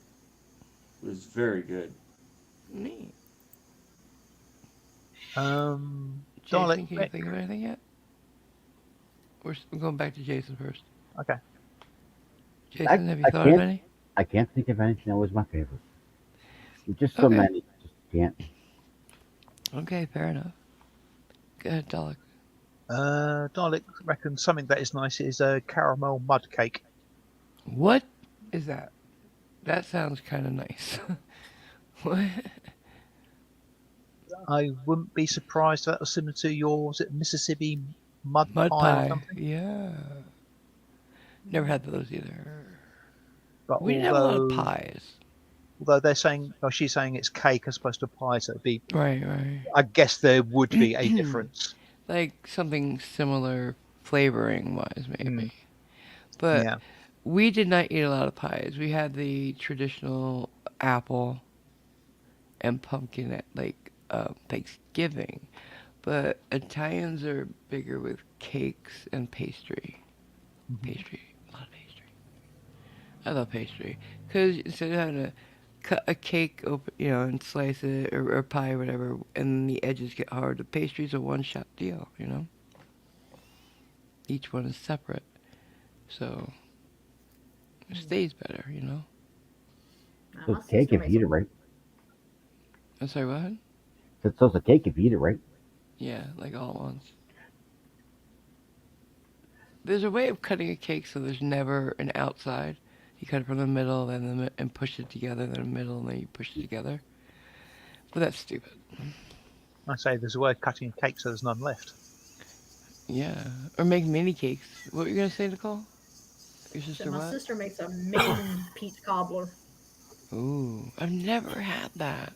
It was very good. Neat. Dalek. Jason, can you think of anything yet? We're going back to Jason first. Okay. Jason, have you I thought of can't any? I can't think of anything that was my favorite. Just so Okay. many, just can't. Okay, fair enough. Go ahead, Dalek. Dalek reckons something that is nice is a caramel mud cake. What is that? That sounds kind of nice. What? I wouldn't be surprised if that was similar to your, was it Mississippi mud Mud pie or pie. something? Yeah. Never had those either. But We didn't have a lot of pies. although they're saying, well, she's saying it's cake as opposed to pie, so it'd be, Right, right. I guess there would be a difference. Like something similar flavoring wise, maybe. But Yeah. we did not eat a lot of pies. We had the traditional apple and pumpkin at like Thanksgiving. But Italians are bigger with cakes and pastry. Pastry. A lot of pastry. I love pastry. Because instead of having to cut a cake open, and slice it, or pie or whatever, and the edges get hard, the pastry's a one-shot deal, Each one is separate. So it stays better. So My it's cake sister if makes you eat it them. right. I'm sorry, what? So it's a cake if you eat it right. Yeah, like all at once. There's a way of cutting a cake so there's never an outside. You cut it from the middle, and push it together, then the middle, and then you push it together. But that's stupid. I say there's a way of cutting a cake so there's none left. Yeah. Or make mini cakes. What were you gonna say, Nicole? Your So sister my what? sister makes amazing peach cobbler. Ooh, I've never had that.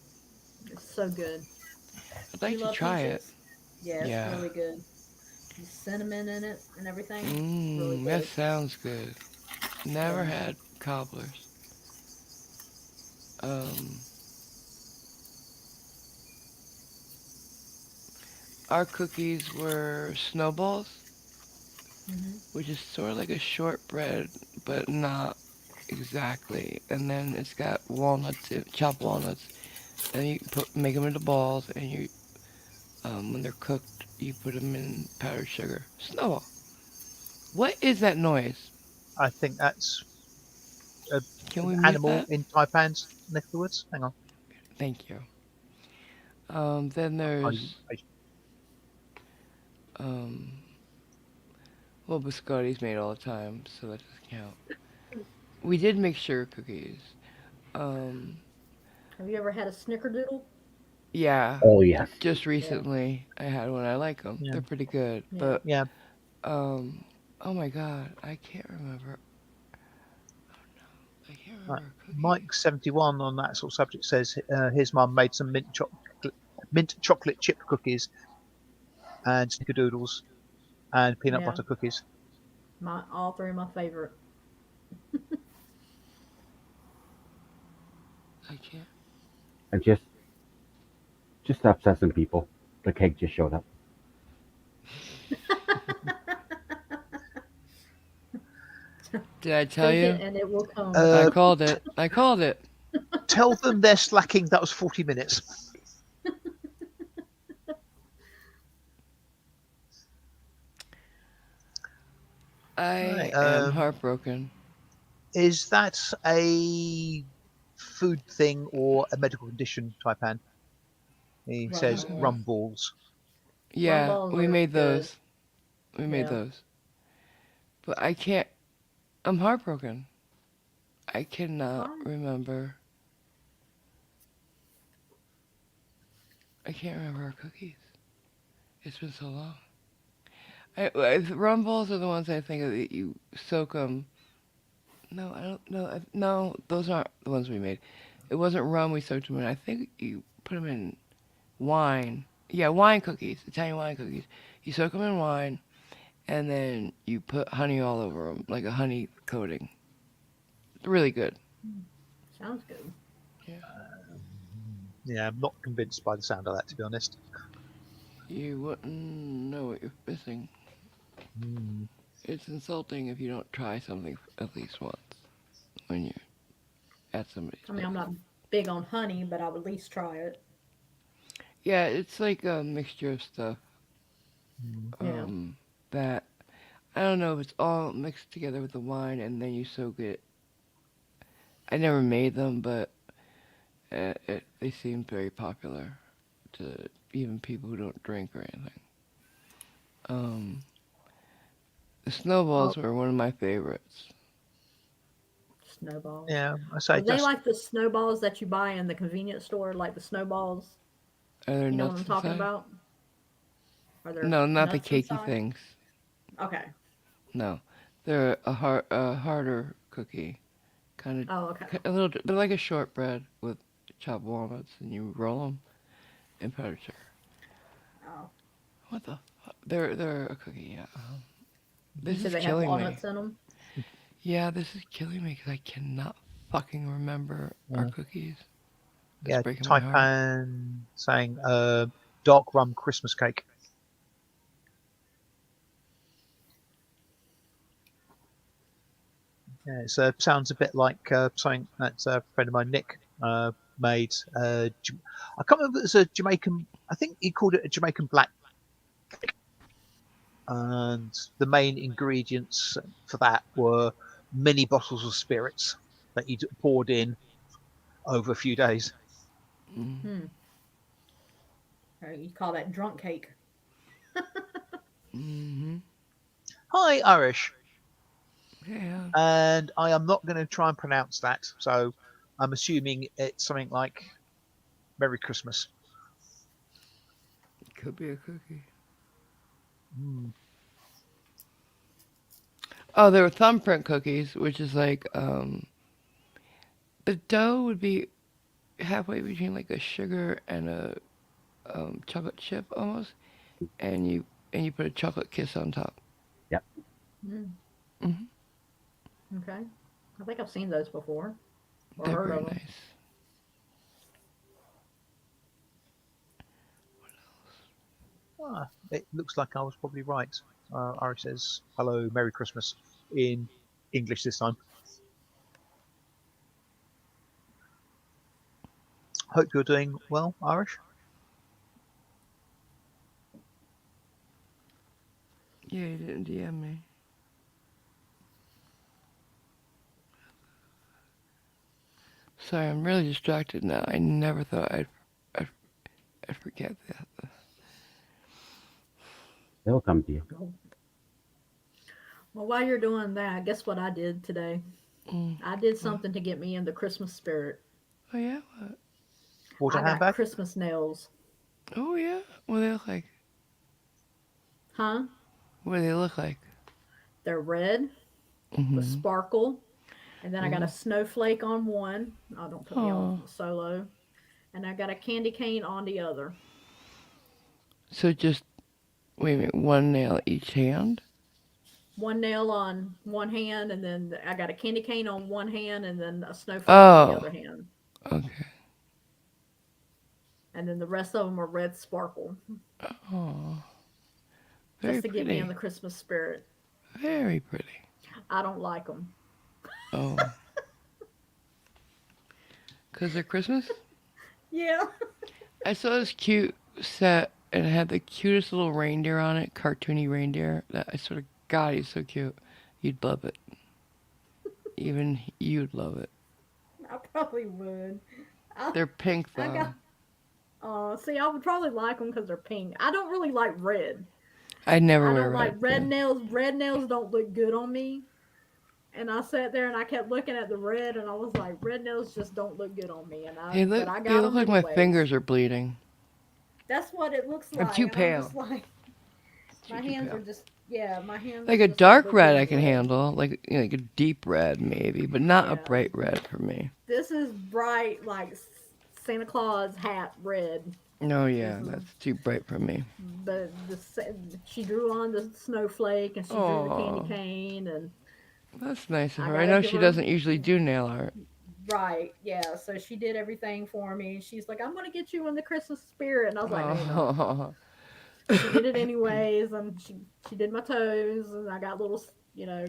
It's so good. I'd You like to love try it. peaches? Yeah, it's Yeah. really good. The cinnamon in it and everything. Really Mmm, that good. sounds good. Never Yeah. had cobblers. Um, our cookies were snowballs, Hmm. which is sort of like a shortbread, but not exactly. And then it's got walnuts, chopped walnuts. Then you make them into balls, and when they're cooked, you put them in powdered sugar. Snowball. What is that noise? I think that's Can an we mute animal that? in Taipan's neck of the woods. Hang on. Thank you. Then Are you there's um, well, biscotti's made all the time, so that doesn't count. We did make sugar cookies. Um, Have you ever had a snickerdoodle? yeah, Oh yes. just Yeah. recently I had one. I like them. yeah, They're pretty good. Yeah. But yeah. oh my god, I can't remember. I can't Right. remember a cookie. Mike71 on that sort of subject says his mum made some mint chocolate chip cookies and snickerdoodles and peanut Yeah. butter cookies. My all three of my favorite. I can't. And just stop some people. The cake just showed up. Did I tell Take it you? and it will come. I Uh, called it. I called it. tell them they're slacking. That was 40 minutes. Right. I am heartbroken. Is that a food thing or a medical condition, Taipan? He says Rumballs. rum balls. Yeah, Rumballs we are made good. those. We made Yeah. those. But I can't. I'm heartbroken. I cannot Fine. remember. I can't remember our cookies. It's been so long. Rum balls are the ones I think of that you soak them. No, I don't know. No, those aren't the ones we made. It wasn't rum we soaked them in. I think you put them in wine. Yeah, wine cookies, Italian wine cookies. You soak them in wine, and then you put honey all over them, like a honey coating. Really good. Sounds good. Yeah. Yeah, I'm not convinced by the sound of that, to be honest. You wouldn't know what you're missing. Mm. It's insulting if you don't try something at least once when you're at somebody's I mean, place. I'm not big on honey, but I would at least try it. Yeah, it's like a mixture of stuff. Mm. Yeah. That I don't know if it's all mixed together with the wine and then you soak it. I never made them, but they seem very popular to even people who don't drink or anything. Um, the snowballs Oh, were one of my favorites. snowballs. Yeah, I Are say they just like the snowballs that you buy in the convenience store, like the snowballs? Are there You know what nuts I'm talking inside? about? Are there No, not the nuts cakey inside? things. Okay. No, they're a harder cookie, kind Oh, okay. of a little. They're like a shortbread with chopped walnuts, and you roll them in powdered sugar. Oh. What the? They're a cookie. Yeah. You This said is they have killing me. walnuts in them? Yeah, this is killing me because I cannot fucking remember our yeah, cookies. It's yeah. breaking my heart. Taipan saying dark rum Christmas cake. Yeah, it sounds a bit like something that a friend of mine, Nick, made. I can't remember if it was a Jamaican. I think he called it a Jamaican black. And the main ingredients for that were many bottles of spirits that he poured in over a few days. Mm. Hmm. You call that drunk cake. Mm-hmm. Hi, Irish. Yeah. And I am not going to try and pronounce that. So I'm assuming it's something like Merry Christmas. Could be a cookie. Mm. Oh, there were thumbprint cookies, which is like the dough would be halfway between like a sugar and a chocolate chip almost, and you put a chocolate kiss on top. Yep. Mm, Hmm. okay. I think I've seen those before or They're heard very of them. nice. It looks like I was probably right. Ari says, hello, Merry Christmas in English this time. Hope you're doing well, Irish. Yeah, you didn't DM me. Sorry, I'm really distracted now. I never thought I'd, I'd forget that. It'll come to you. Cool. Well, while you're doing that, guess what I did today? Mm. I did something to get me in the Christmas spirit. Oh yeah. What? Water I got handbag. Christmas nails. Oh yeah. What do they look like? Huh? What do they look like? They're red with Mm-hmm. sparkle. And then I got Ooh. a snowflake on one. Oh, don't put me Oh. on solo. And I got a candy cane on the other. So just wait a minute. One nail each hand. One nail on one hand, and then I got a candy cane on one hand, and then a snowflake on the Oh. other hand. Okay. And then the rest of them are red sparkle. Oh. Very Just to get me in pretty. the Christmas spirit. Very pretty. I don't like them. Oh. Cause they're Christmas. Yeah. I saw this cute set and it had the cutest little reindeer on it, cartoony reindeer. That I sort of, God, he's so cute. You'd love it. Even you'd love it. I probably would. I, They're pink I though. got. See, I would probably like them because they're pink. I don't really like red. I never I wear don't like red. red Yeah. nails. Red nails don't look good on me. And I sat there and I kept looking at the red, and I was like, red nails just don't look good on me. They But look. I They got look them like my anyways. fingers are bleeding. That's what it looks I'm like. too And I'm pale. just like, my Too hands pale. are just, yeah, my hands Like a just don't dark look red good I in can red. handle, like a deep red maybe, but not a Yeah. bright red for me. This is bright, like Santa Claus hat red. No, This yeah, is, that's too bright for me. she drew on the snowflake and she drew the candy Oh, cane, and that's nice of I her. I gotta know give she her doesn't usually do nail art. right, yeah. So she did everything for me. She's like, "I'm gonna get you in the Christmas spirit," and I was like, "No, you're not." Oh, She did it anyways, and she did my toes, and I got little,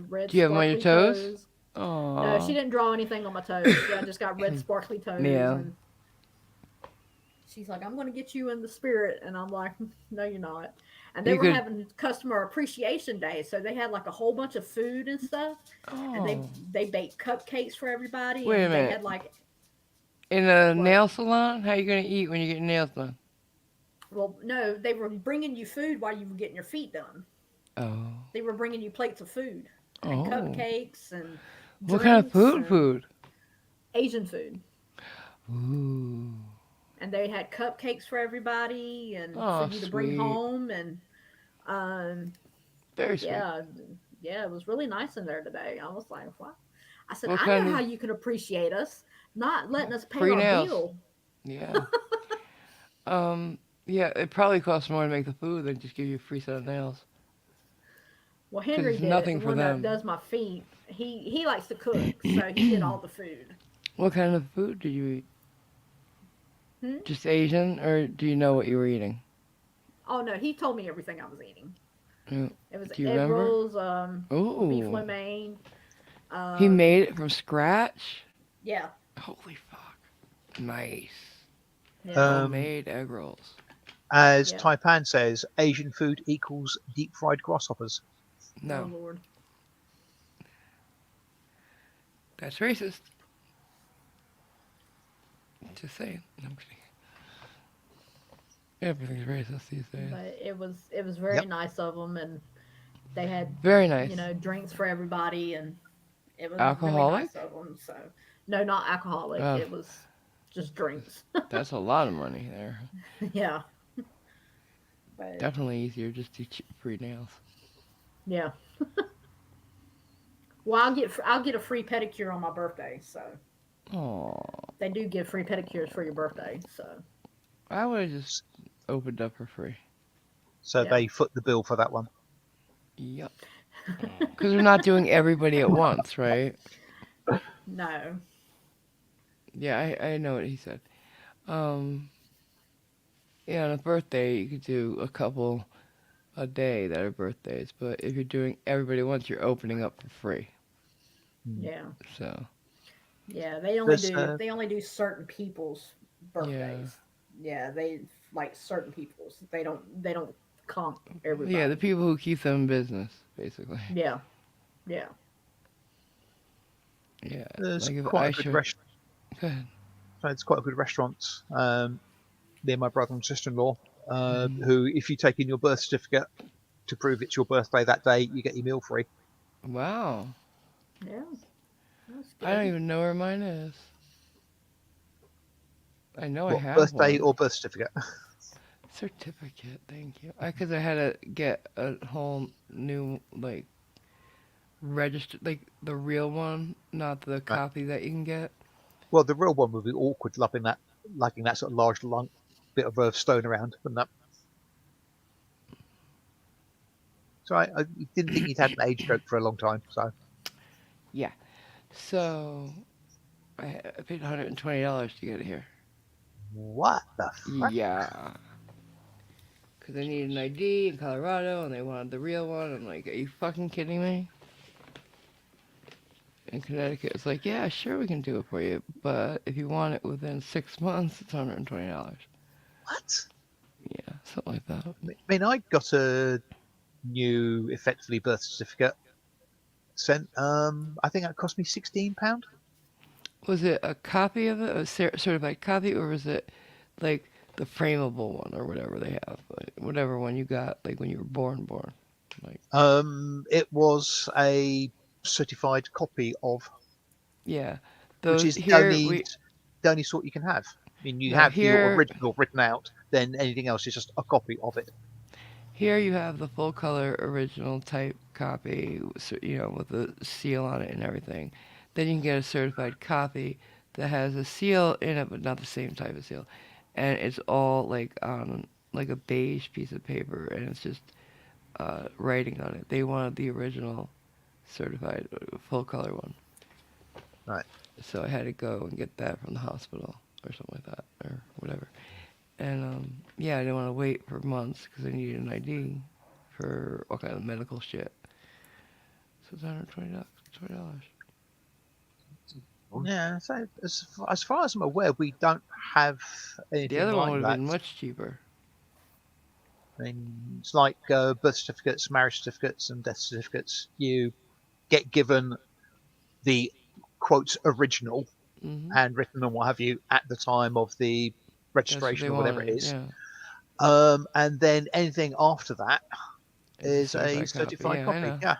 red do you have them on your sparkly toes? toes. No, she Oh, didn't draw anything on my toes. I just got red sparkly toes, yeah. and she's like, "I'm going to get you in the spirit," and I'm like, "No, you're not." And they You were could. having customer appreciation day, so they had like a whole bunch of food and stuff, and Oh, they baked cupcakes for everybody, wait a and they minute. had like In a what? nail salon, how you gonna eat when you get your nails done? Well, no, they were bringing you food while you were getting your feet done. Oh, They were bringing you plates of food and oh. cupcakes and What kind of drinks food? and Food? Asian food. Ooh. And they had cupcakes for everybody and for Oh, you to bring sweet. home. And um, Very sweet. yeah, yeah, it was really nice in there today. I was like, "What?" I said, What "I kind know how of you can appreciate us, not letting us pay free our nails? bill." Yeah. Um. Yeah. It probably costs more to make the food than just give you a free set of nails. Well, Because Henry it's did it, the nothing for one that them. does my feet. He likes to cook, so he did all the food. What kind of food did you eat? Hmm? Just Asian, or do you know what you were eating? Oh no, he told me everything I was eating. Yeah. It was Do you egg remember? rolls, beef Ooh. lo mein. He Um, made it from scratch? yeah, Holy fuck. Nice. yeah, Um, Homemade egg rolls. as yeah. Taipan says, Asian food equals deep fried grasshoppers. Oh No, Lord. that's racist. Just saying. No, I'm kidding. Everything's racist these days. But it was very Yep. nice of them, and they had Very nice. drinks for everybody, and it was really Alcoholic? nice of them. So no, not alcoholic. Oh, It was just drinks. That's a lot of money there. Yeah, but Definitely easier just to free nails. yeah. Well, I'll get a free pedicure on my birthday, so Oh, they do give free pedicures for your birthday. So I would have just opened up for free. So yeah, they foot the bill for that one. Yep. Oh, Because they're not doing everybody at once, right? no, Yeah, I know what he said. Um, yeah, on a birthday, you could do a couple a day that are birthdays, but if you're doing everybody at once, you're opening up for free. Hmm. yeah, So, yeah. They only There's do they only do certain people's yeah. birthdays. Yeah, they like certain people's. They don't comp Yeah, the everybody. people who keep them in business, basically. Yeah, yeah. Yeah, there's like if quite I a good show. restaurant. Go ahead. It's quite a good restaurant near my brother and sister-in-law. Mhm. Who, if you take in your birth certificate to prove it's your birthday that day, you get your meal free. Wow. Yeah, that's I don't good. even know where mine is. I know I What, have birthday one. or birth certificate? Certificate, thank you. Because I had to get a whole new, like, register, like, the real one, not the Right. copy that you can get. Well, the real one would be awkward, lugging that sort of large lunk bit of stone around, wouldn't that? So I didn't think you'd had an age joke for a long time. So Yeah. So, I paid $120 to get it here. what the frick? Yeah. Because I needed an ID in Colorado, and they wanted the real one. I'm like, are you fucking kidding me? In Connecticut, it's like, yeah, sure, we can do it for you, but if you want it within 6 months, it's $120. What? Yeah, something like that. I mean, I got a new, effectively birth certificate sent. I think that cost me £16. Was it a copy of it, a certified copy, or was it like the frameable one or whatever they have, like, whatever one you got, like when you were born? Like, It was a certified copy of, yeah, which those is here we the only sort you can have. I mean, you no have your here original written out, then anything else is just a copy of it. here you have the full color original type copy, with the seal on it and everything. Then you can get a certified copy that has a seal in it, but not the same type of seal, and it's all like on like a beige piece of paper, and it's just writing on it. They wanted the original certified full color one, Right. so I had to go and get that from the hospital or something like that or whatever. And yeah, I didn't want to wait for months because I needed an ID for all kind of medical shit. So it's $120. $20. Yeah. So as far as I'm aware, we don't have The anything other one like would have that. been much cheaper. I mean, it's like birth certificates, marriage certificates, and death certificates. You get given the quote original Hmm. handwritten and what have you at the time of the That's what they registration or whatever it wanted. is. Yeah, And then anything after that it's a is a certified copy. certified Yeah, I copy. know. Yeah.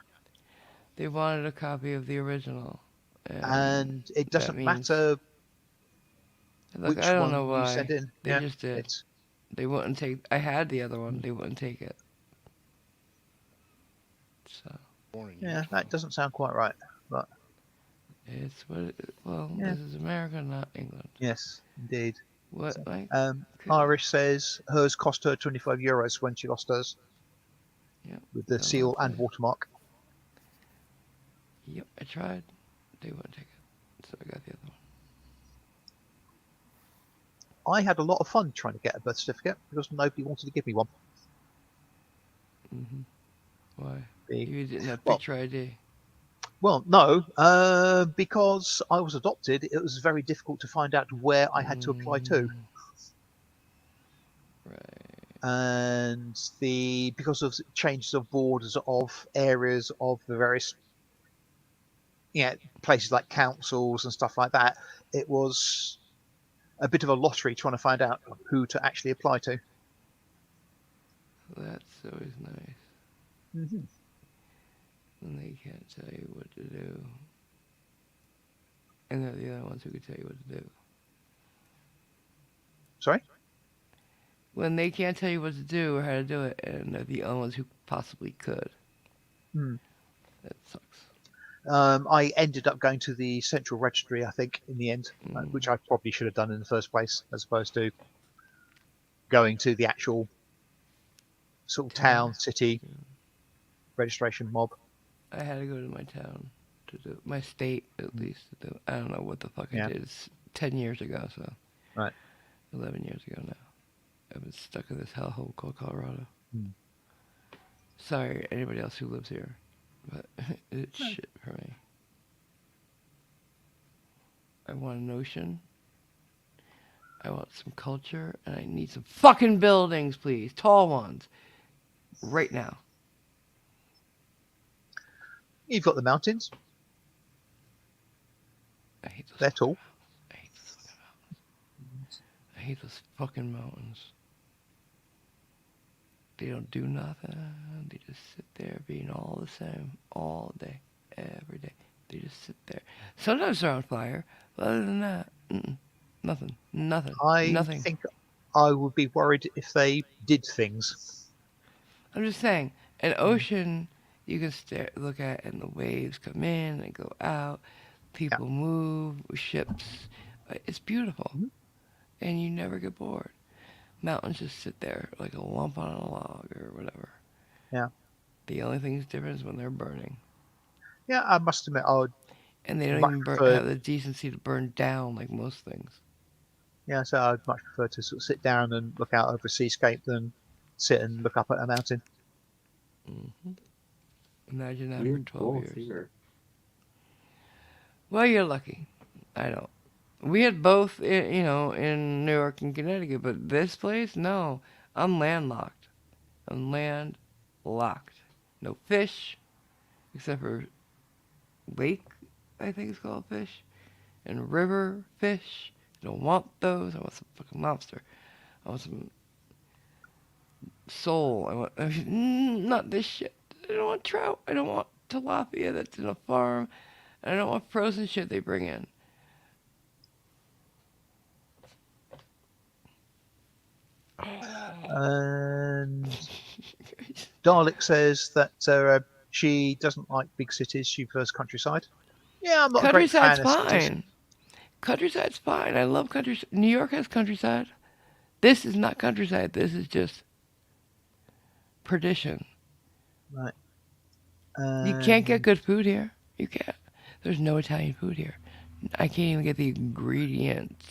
They wanted a copy of the original, and And it that doesn't means matter look. I which don't know one you why send in. they Yeah. just did. It's They wouldn't take. I had the other one. They wouldn't take it. So born in yeah, Utah. that doesn't sound quite right. But it's what. Well, yeah, this is America, not England. yes, indeed. What, So, Mike? Irish says hers cost her €25 when she lost hers Yep. with the I love seal and that. watermark. Yep. I tried. They wouldn't take it, so I got the other I had a lot of fun trying to get a birth certificate because nobody wanted to give me one. one. Why? Be- You didn't have Well, picture ID. well, no, because I was adopted, it was very difficult to find out where I had to apply to. Right. And because of changes of borders of areas of the various places like councils and stuff like that, it was a bit of a lottery trying to find out who to actually apply to. That's always nice. Hmm. When they can't tell you what to do. And they're the other ones who can tell you what to do. Sorry. When they can't tell you what to do or how to do it, and they're the only ones who possibly could. Hmm. That sucks. I ended up going to the central registry, I think, in the end, which I probably should have done in the first place, as opposed to going to the actual sort of town, city registration mob. I had to go to my town to do my state at least to do. I don't know what the fuck I Yeah. did. It's 10 years ago, so Right. 11 years ago now. I've been stuck in this hellhole called Colorado. Hmm. Sorry, anybody else who lives here, but it's No. shit for me. I want an ocean. I want some culture, and I need some fucking buildings, please, tall ones, right now. You've got the mountains. I hate those. They're tall. I hate those fucking mountains. I hate those fucking mountains. They don't do nothing. They just sit there being all the same all day, every day. They just sit there. Sometimes they're on fire, but other than that, nothing. I Nothing. think I would be worried if they did things. I'm just saying, an ocean you can look at, and the waves come in and go out. People move with ships. It's beautiful, and you never get bored. Mountains just sit there like a lump on a log or whatever. Yeah. The only thing's different is when they're burning. Yeah, I must admit, I would. And they don't Much even prefer- have the decency to burn down like most things. Yeah, so I'd much prefer to sort of sit down and look out over a seascape than sit and look up at a mountain. Imagine that We're for 12 both years. here. Well, you're lucky. I don't. We had both, in New York and Connecticut, but this place, no. I'm landlocked. I'm landlocked. No fish, except for lake, I think it's called fish, and river fish. I don't want those. I want some fucking lobster. I want some sole. Not this shit. I don't want trout. I don't want tilapia that's in a farm. I don't want frozen shit they bring in. And Dalek says that she doesn't like big cities. She prefers countryside. Yeah, I'm not a great fan Countryside's of cities. fine. Countryside's fine. I love countryside. New York has countryside. This is not countryside. This is just perdition. Right. You can't get good food here. You can't. There's no Italian food here. I can't even get the ingredients.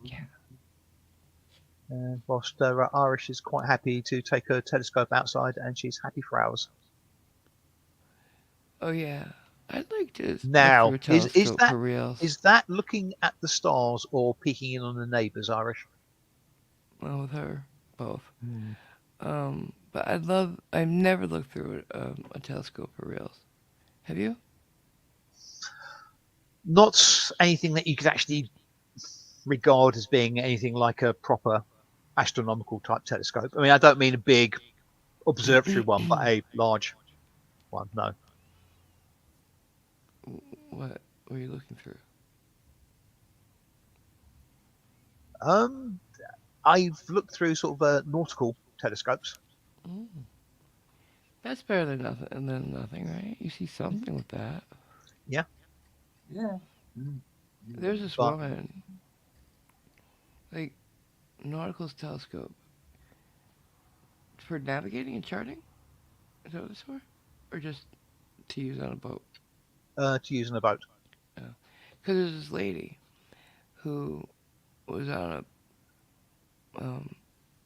Yeah. Whilst Irish is quite happy to take her telescope outside, and she's happy for hours. Oh yeah. I'd like to Now, look through a telescope for reals. Is that looking at the stars or peeking in on the neighbours, Irish? Well, with her, both. But I've never looked through a telescope for reals. Have you? Not anything that you could actually regard as being anything like a proper astronomical type telescope. I mean, I don't mean a big observatory one, but a large one. No. What were you looking through? I've looked through sort of nautical telescopes. That's better than nothing, right? You see something with that. Yeah. Yeah. There's this But- woman, like, Nautical's telescope for navigating and charting. Is that what it's for, or just to use on a boat? To use in a boat. Because there's this lady who was on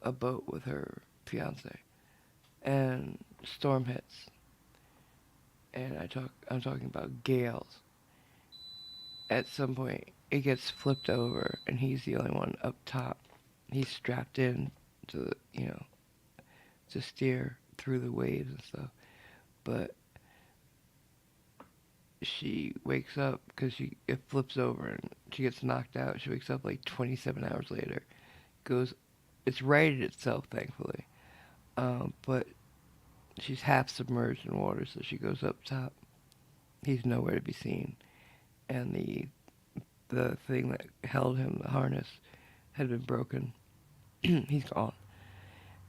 a boat with her fiance, and storm hits, and I'm talking about gales. At some point, it gets flipped over, and he's the only one up top. He's strapped in to to steer through the waves and stuff, but she wakes up because it flips over and she gets knocked out. She wakes up like 27 hours later. It's righted itself, thankfully, but she's half submerged in water, so she goes up top. He's nowhere to be seen, and the the thing that held him, the harness, had been broken. He's gone.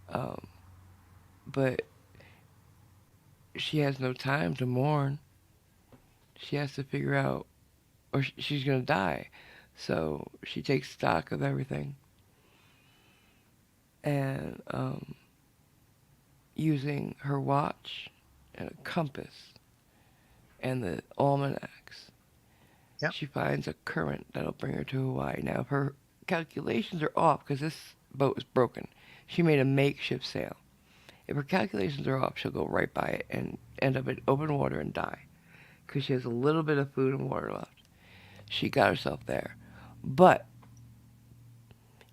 Um, but she has no time to mourn. She has to figure out, or she's gonna die. So she takes stock of everything, and using her watch and a compass and the almanacs, Yep. she finds a current that'll bring her to Hawaii. Now, if her calculations are off, because this boat was broken, she made a makeshift sail. If her calculations are off, she'll go right by it and end up in open water and die, because she has a little bit of food and water left. She got herself there. But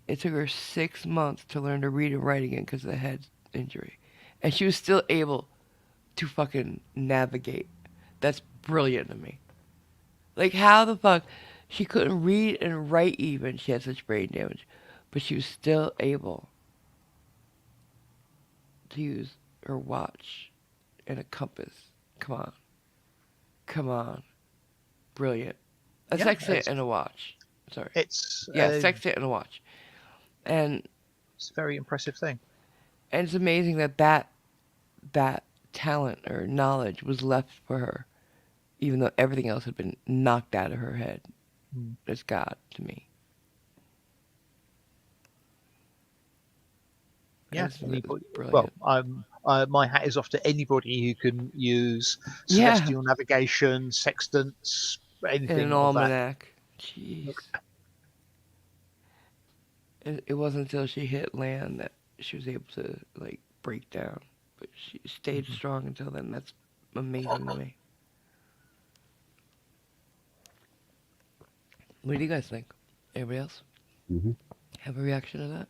it took her 6 months to learn to read and write again because of the head injury. And she was still able to fucking navigate. That's brilliant to me. Like, how the fuck? She couldn't read and write even. She had such brain damage. But she was still able to use her watch and a compass. Come on. Come on. Brilliant. A Yeah, sextant and a watch. Sorry. It's Yeah, sextant and a watch. And it's a very impressive thing. it's amazing that talent or knowledge was left for her, even though everything else had been knocked out of her head. Mm. It's God to me. Yeah, It's anybody. brilliant. Well, my hat is off to anybody who can use Yeah. celestial navigation, sextants, And anything an of that. almanac. Jeez. It wasn't until she hit land that she was able to like break down, but she stayed strong until then. That's amazing to me. What do you guys think? Anybody else Hmm. have a reaction to that?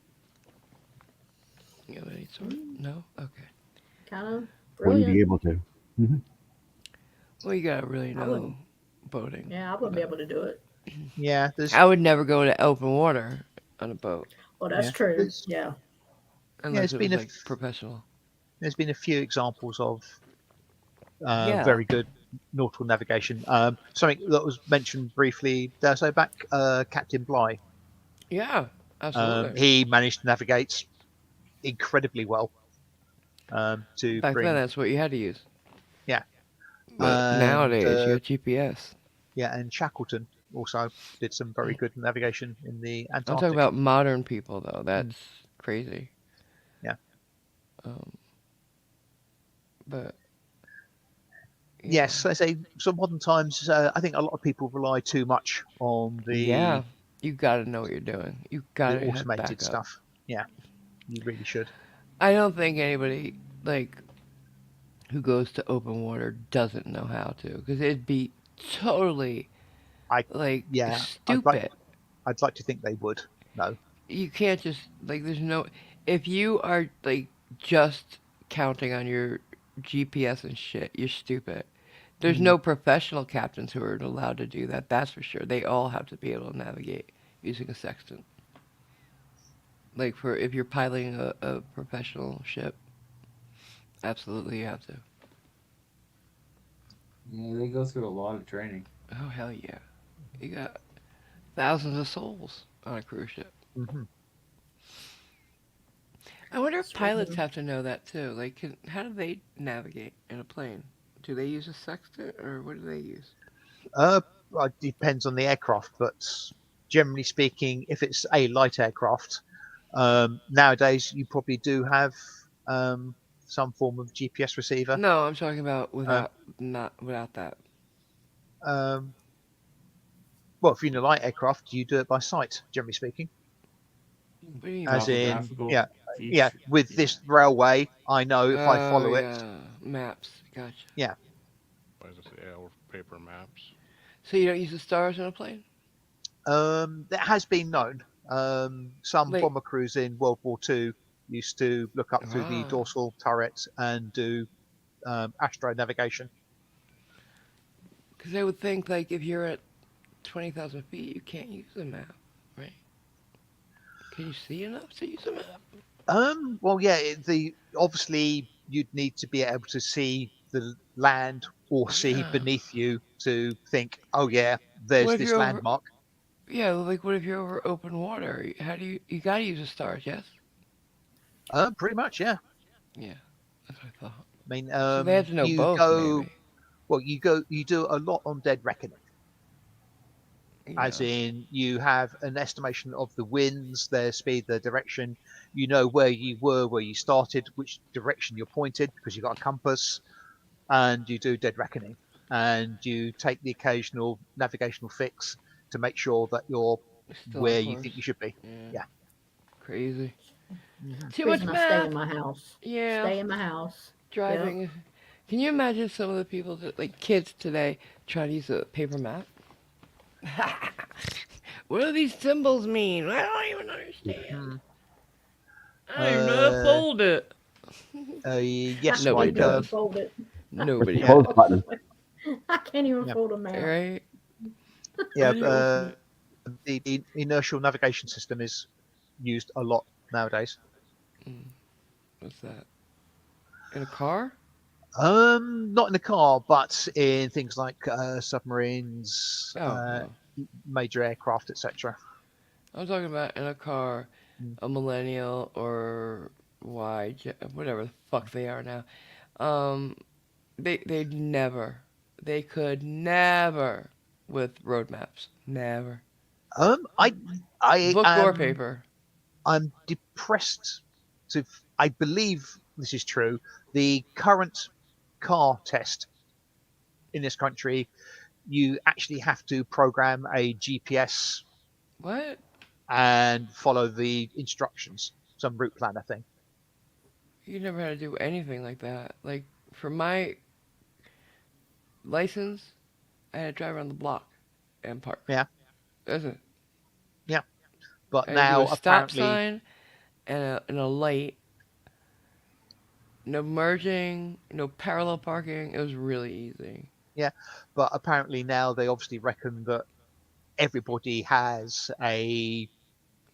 You have any sort? No. Okay. Kind of Wouldn't be brilliant. able to. Hmm. Well, you gotta really I know wouldn't. boating. Yeah, I wouldn't be able to do it. Yeah, there's I would never go to open water on a boat Well, that's yeah, true. there's Yeah. unless it's it been was like professional. there's been a few examples of Yeah. very good nautical navigation. Something that was mentioned briefly, dare I say back, Captain Bligh. Yeah. Absolutely. He managed to navigate incredibly well to Back then, bring that's what you had to use. yeah, But and nowadays, you got GPS. yeah, and Shackleton also did some very good navigation in the I'm talking Antarctic. about modern people, though. That's crazy. Yeah. Um, but Yes, I say so. Modern times, I think a lot of people rely too much on yeah, you got to know what you're doing. You got the to have automated backup. stuff. Yeah, you really should. I don't think anybody like who goes to open water doesn't know how to, because it'd be totally I like yeah, stupid. I'd like to think they would. No. You can't just like there's no if you are like just counting on your GPS and shit, you're stupid. There's no professional captains who are allowed to do that. That's for sure. They all have to be able to navigate using a sextant. Like for if you're piloting a professional ship, absolutely you have to. Yeah, they go through a lot of training. Oh hell yeah! You got thousands of souls on a cruise ship. Hmm. I wonder if Sweet. pilots have to know that too. Like, how do they navigate in a plane? Do they use a sextant or what do they use? Well, it depends on the aircraft, but generally speaking, if it's a light aircraft, nowadays you probably do have some form of GPS receiver. No, I'm talking about Um, without that. um, well, if you're in a light aircraft, you do it by sight, generally speaking. What do you mean? As in, Topographical yeah, feature. with this railway, I know if I Oh follow it, yeah, maps. Gotcha. yeah. By the or paper maps. So you don't use the stars on a plane? That has been known. Some Like bomber crews in World War II used to look up through the ah, dorsal turret and do astro navigation. because I would think like if you're at 20,000 feet, you can't use a map, right? Can you see enough to use a map? Well, yeah, the obviously you'd need to be able to see the land or see Yeah. beneath you to think, oh yeah, What there's if this you're over? landmark. Yeah, like what if you're over open water? How do you gotta use the stars? Yes. Pretty much, yeah. Yeah, that's what I thought. I mean, So they have to know you both, go maybe. well. You do a lot on dead reckoning, as Yeah, in you have an estimation of the winds, their speed, their direction. You know where you were, where you started, which direction you're pointed because you've got a compass, and you do dead reckoning, and you take the occasional navigational fix to make sure that you're still on where you course. think you should be. Yeah, Yeah. crazy. Too much Reason I stay math. in my house. Yeah, Stay in my house. Yep. driving. Can you imagine some of the people that, like kids today, try to use a paper map? What do these symbols mean? I don't even understand. Mm. I don't even know how to Uh, fold it. I yes, Nobody can't like even does. fold it. Where's the Nobody yeah, close does. button? I can't even yeah, fold a map. Right? yeah. How do you open it? The inertial navigation system is used a lot nowadays. What's that? In a car? Not in the car, but in things like submarines, Oh, oh. major aircraft, etc. I'm talking about in a car, Mm. a millennial or whatever the fuck they are now. Um, they'd never, they could never with road maps. Never. Um, I, I Book or am, paper. I'm depressed to. I believe this is true. The current car test in this country, you actually have to program a GPS What? and follow the instructions, some route planner thing. You never had to do anything like that. Like for my license, I had to drive around the block and park. Yeah, That's it. yeah. But I had to do a now stop apparently, sign and a light. No merging, no parallel parking. It was really easy. yeah, but apparently now they obviously reckon that everybody has a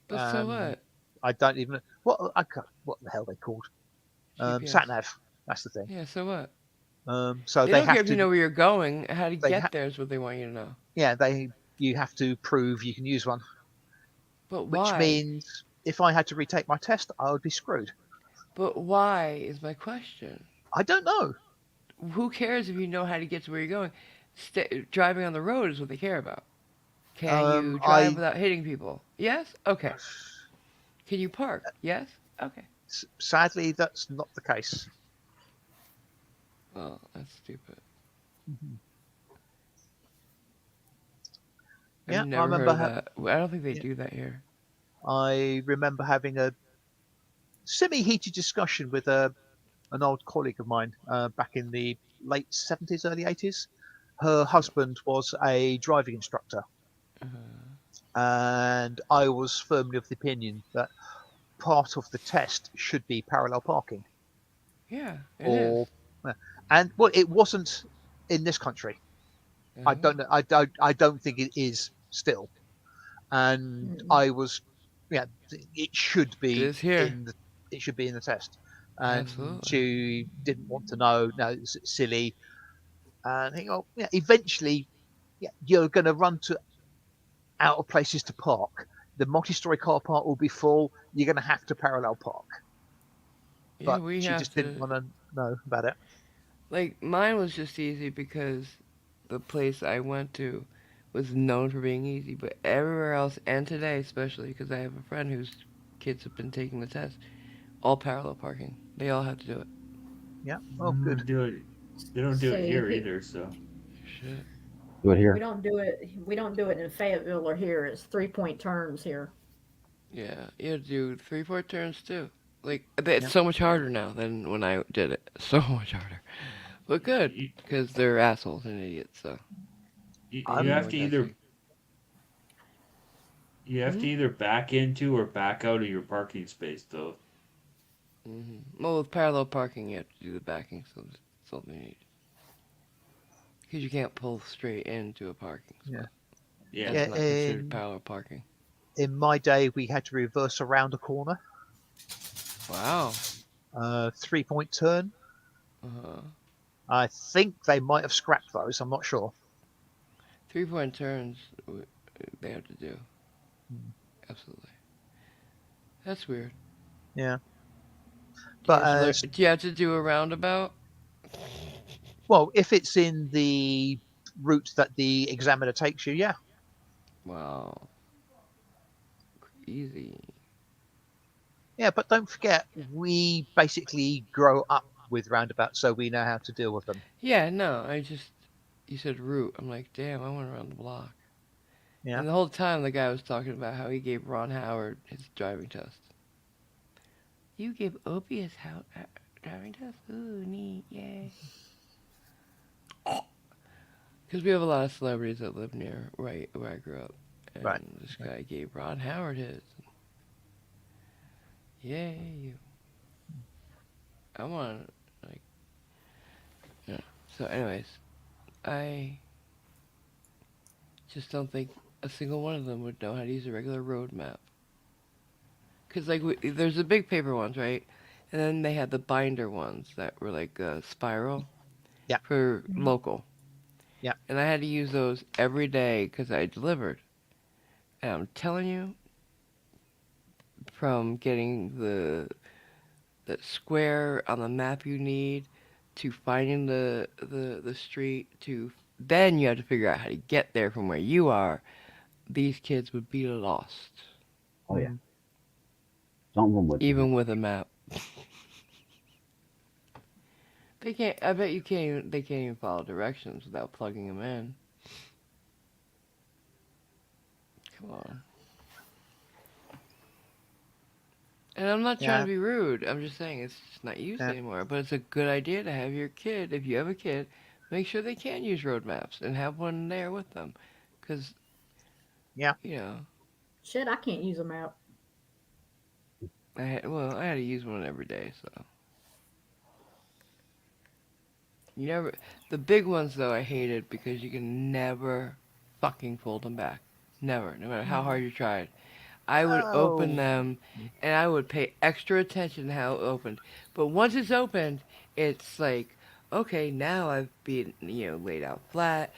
But so um, what? I don't even what the hell they called GPS. sat nav. That's the thing. Yeah, so what? So They they don't care have if you to know where you're going. How to they get there is what they want you to know. yeah they you have to prove you can use one, But which why? means if I had to retake my test, I would be screwed. But why is my question. I don't know. Who cares if you know how to get to where you're going? Driving on the road is what they care about. Can you drive I without hitting people? Yes? Okay. Can you park? Yes? Okay. sadly that's not the case. Well, that's stupid. Mhm. I've Yeah, I never heard remember. of that. I don't think they Yeah, do that here. I remember having a semi-heated discussion with an old colleague of mine back in the late 70s, early 80s. Her husband was a driving instructor, Uh, and I was firmly of the opinion that part of the test should be parallel parking. yeah, it is. Or, and well, it wasn't in this country. I Uh-huh. don't know. I don't think it is still. And Mm-mm. I was, yeah, it should It be is here. in the it should be in the test. And Absolutely. she didn't want to know. No, it's silly. And I think, oh, yeah, eventually, yeah, you're going to run to out of places to park. The multi-story car park will be full. You're going to have to parallel park. Yeah, But we she have just didn't to. want to know about it. Like, mine was just easy because the place I went to was known for being easy, but everywhere else, and today especially, because I have a friend whose kids have been taking the test, all parallel parking. They all have to do it. Yeah. Oh, They good. don't do it. They don't do it See, here either. So Shit. Do it we here. don't do it. We don't do it in Fayetteville or here. It's 3-point turns here. Yeah, you have to do 3-4 turns too. Like, it's Yeah. so much harder now than when I did it. So much harder. But good, you, because they're assholes and idiots, so they you need I'm more have to either testing. Hmm? back into or back out of your parking space though. Well, with parallel parking, you have to do the backing, so that's all they need. Because you can't pull straight into a parking yeah. spot. Yeah. That's Yeah. not considered parallel parking. In my day, we had to reverse around a corner. Wow. 3-point turn. Uh-huh. I think they might have scrapped those. I'm not sure. 3-point turns they have to do. Mm. Absolutely. That's weird. Yeah, Do you but have to do you have to do a roundabout? well, if it's in the route that the examiner takes you, yeah, Wow. Easy. yeah. But don't forget, we basically grow up with roundabouts, so we know how to deal with them. Yeah, no, I just you said route. I'm like, damn, I went around the block. Yeah. And the whole time the guy was talking about how he gave Ron Howard his driving test. You give Opie his driving test? Ooh, neat, yay. Because we have a lot of celebrities that live near right where I grew up. Right. And this guy gave Ron Howard his. Yay, you. I'm on, like, yeah. So, anyways, I just don't think a single one of them would know how to use a regular road map. Because, like, there's the big paper ones, right? And then they had the binder ones that were like a spiral Yeah. for Mhm. local. Yeah. And I had to use those every day because I delivered. And I'm telling you, from getting the square on the map you need to finding the street to then you have to figure out how to get there from where you are. These kids would be lost, Oh yeah, Mm. some of them would be. even with a map. They can't. I bet you can't. They can't even follow directions without plugging them in. Come on. And I'm not trying Yeah. to be rude. I'm just saying it's just not used Yeah. anymore. But it's a good idea to have your kid, if you have a kid, make sure they can use road maps and have one there with them. Because, Yeah. you know, Shit, I can't use a map. I had to use one every day, so. You never, the big ones though I hated because you can never fucking fold them back. Never, no matter how hard you tried. I would open Oh. them and I would pay extra attention to how it opened. But once it's opened, it's like, okay, now I've been, laid out flat.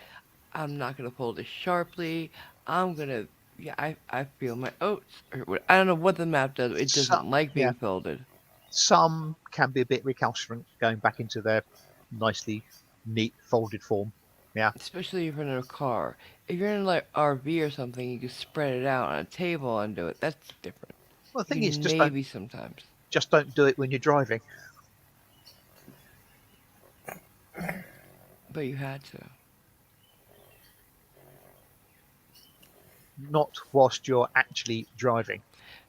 I'm not going to fold it sharply. I'm going to, yeah, I feel my oats. Or what, I don't know what the map does. It Some, doesn't like yeah. being folded. Some can be a bit recalcitrant going back into their nicely neat folded form. Yeah. Especially if you're in a car. If you're in like RV or something, you can spread it out on a table and do it. That's different. Well, the You thing is, can maybe sometimes, just don't do it when you're driving. but you had to. Not whilst you're actually driving.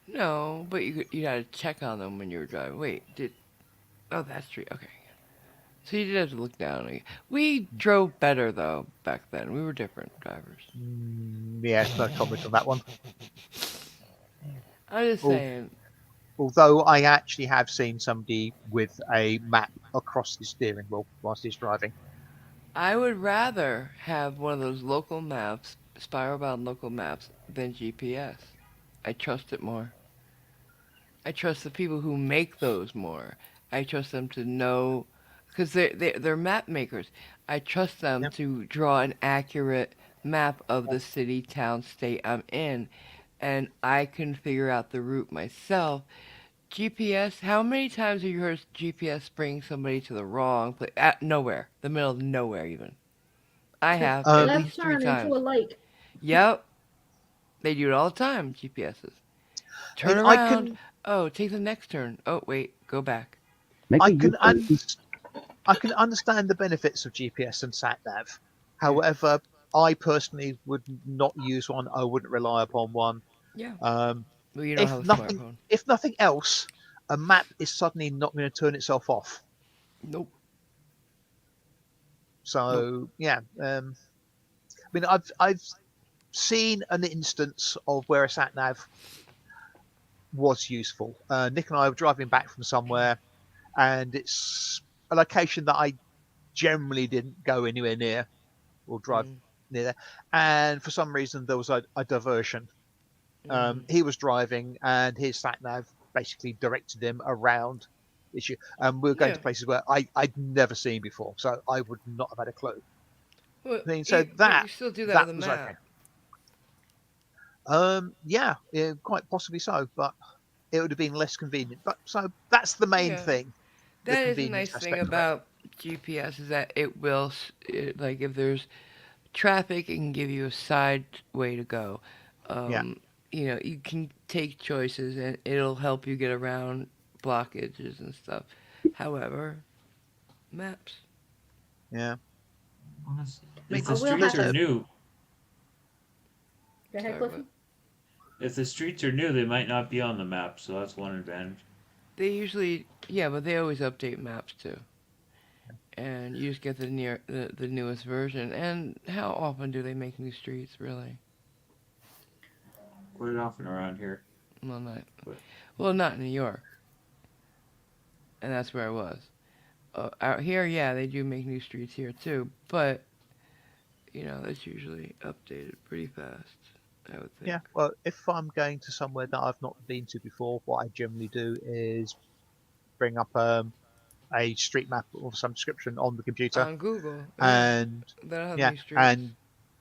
No, but you had to check on them when you were driving. Wait, oh that's true. Okay, so you did have to look down. We drove better though back then. We were different drivers. Yes, no comment on that one. I'm just Al- saying. Although I actually have seen somebody with a map across the steering wheel whilst he's driving. I would rather have one of those local maps, spiral bound local maps, than GPS. I trust it more. I trust the people who make those more. I trust them to know, because they're map makers. I trust them Yep. to draw an accurate map of the city, town, state I'm in, and I can figure out the route myself. GPS. How many times have you heard GPS bring somebody to the wrong place? At nowhere, the middle of nowhere, even. I have at Um, Left least three turn into times. a lake. Yep, they do it all the time. GPSs. I Turn mean, I around. can, Oh, take the next turn. Oh, wait, go back. Make I a can, U-turn. I can understand the benefits of GPS and sat nav. Yeah. However, I personally would not use one. I wouldn't rely upon one. Yeah. Um, Well, you don't if have a nothing, smartphone. if nothing else, a map is suddenly not going to turn itself off. Nope. Nope. So yeah, I mean, I've seen an instance of where a sat nav was useful. Nick and I were driving back from somewhere, and it's a location that I generally didn't go anywhere near or drive Mm, near there. And for some reason, there was a diversion. mm. He was driving, and his sat nav basically directed him around the issue. And we were going Yeah. to places where I'd never seen before, so I would not have had a clue. Well, I mean, so but you that still do that with that a was okay. map. Yeah, quite possibly so, but it would have been less convenient. But so that's the main Yeah. thing, the That is a convenience nice thing aspect of it. about GPS is that like if there's traffic, it can give you a side way to go. Yeah, You can take choices and it'll help you get around blockages and stuff. However, maps. yeah. Honestly, I if mean, I the will streets have there's are to. a new, Go ahead, Sorry, what? Cliffy. if the streets are new, they might not be on the map, so that's one advantage. They usually, yeah, but they always update maps too. And you just get the newest version. And how often do they make new streets, really? Quite often around here, Well, not but not in New York, and that's where I was. Out here, yeah, they do make new streets here too, but that's usually updated pretty fast. I would think. Yeah, well, if I'm going to somewhere that I've not been to before, what I generally do is bring up a street map of some description on the computer, On Google, yeah, and they'll have yeah, new streets. and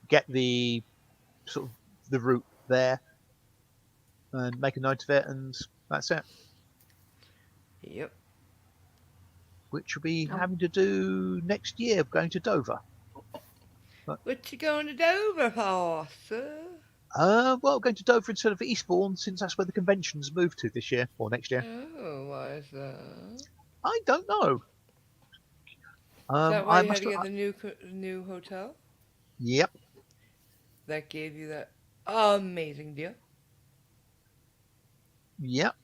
get the sort of the route there and make a note of it, and that's it. Yep. Which we'll be Um, having to do next year, going to Dover. But, What you going to Dover for, sir? well, going to Dover instead of Eastbourne, since that's where the convention's moved to this year or next year. Oh, why is that? I don't know. Is that why I you had must. to get the new hotel? Yep, That gave you that amazing deal? yep.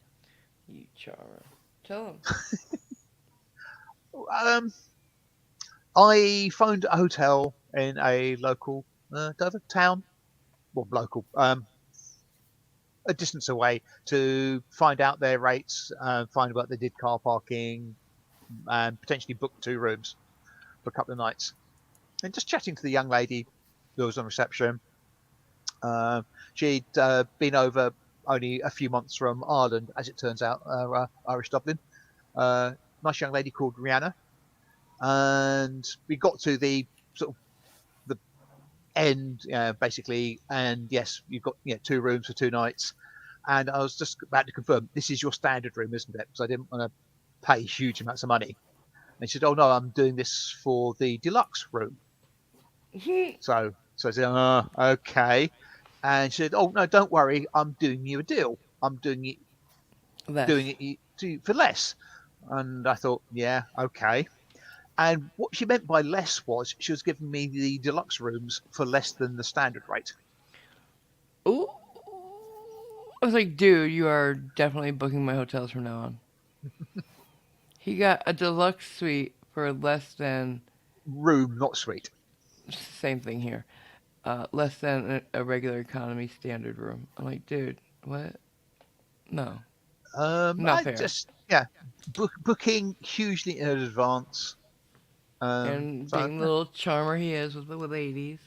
You charmer. Tell them. Um, I phoned a hotel in a local Dover town, well, local, a distance away to find out their rates, find out what they did car parking, and potentially book 2 rooms for a couple of nights. And just chatting to the young lady who was on reception, she'd been over only a few months from Ireland, as it turns out, Irish Dublin. Nice young lady called Rihanna, and we got to the sort of the end, basically. And yes, you've got 2 rooms for 2 nights. And I was just about to confirm, this is your standard room, isn't it? Because I didn't want to pay huge amounts of money. And she said, "Oh no, I'm doing this for the deluxe room." So I said, "Okay." And she said, "Oh no, don't worry, I'm doing you a deal. I'm Less. doing it for less." And I thought, yeah, okay. And what she meant by less was she was giving me the deluxe rooms for less than the standard rate. Ooh. I was like, dude, you are definitely booking my hotels from now on. He got a deluxe suite for less than Room, not suite. same thing here. Less than a regular economy standard room. I'm like, dude, what? No, not I fair. just, yeah, booking hugely in advance. And So being the yeah. little charmer he is with the ladies.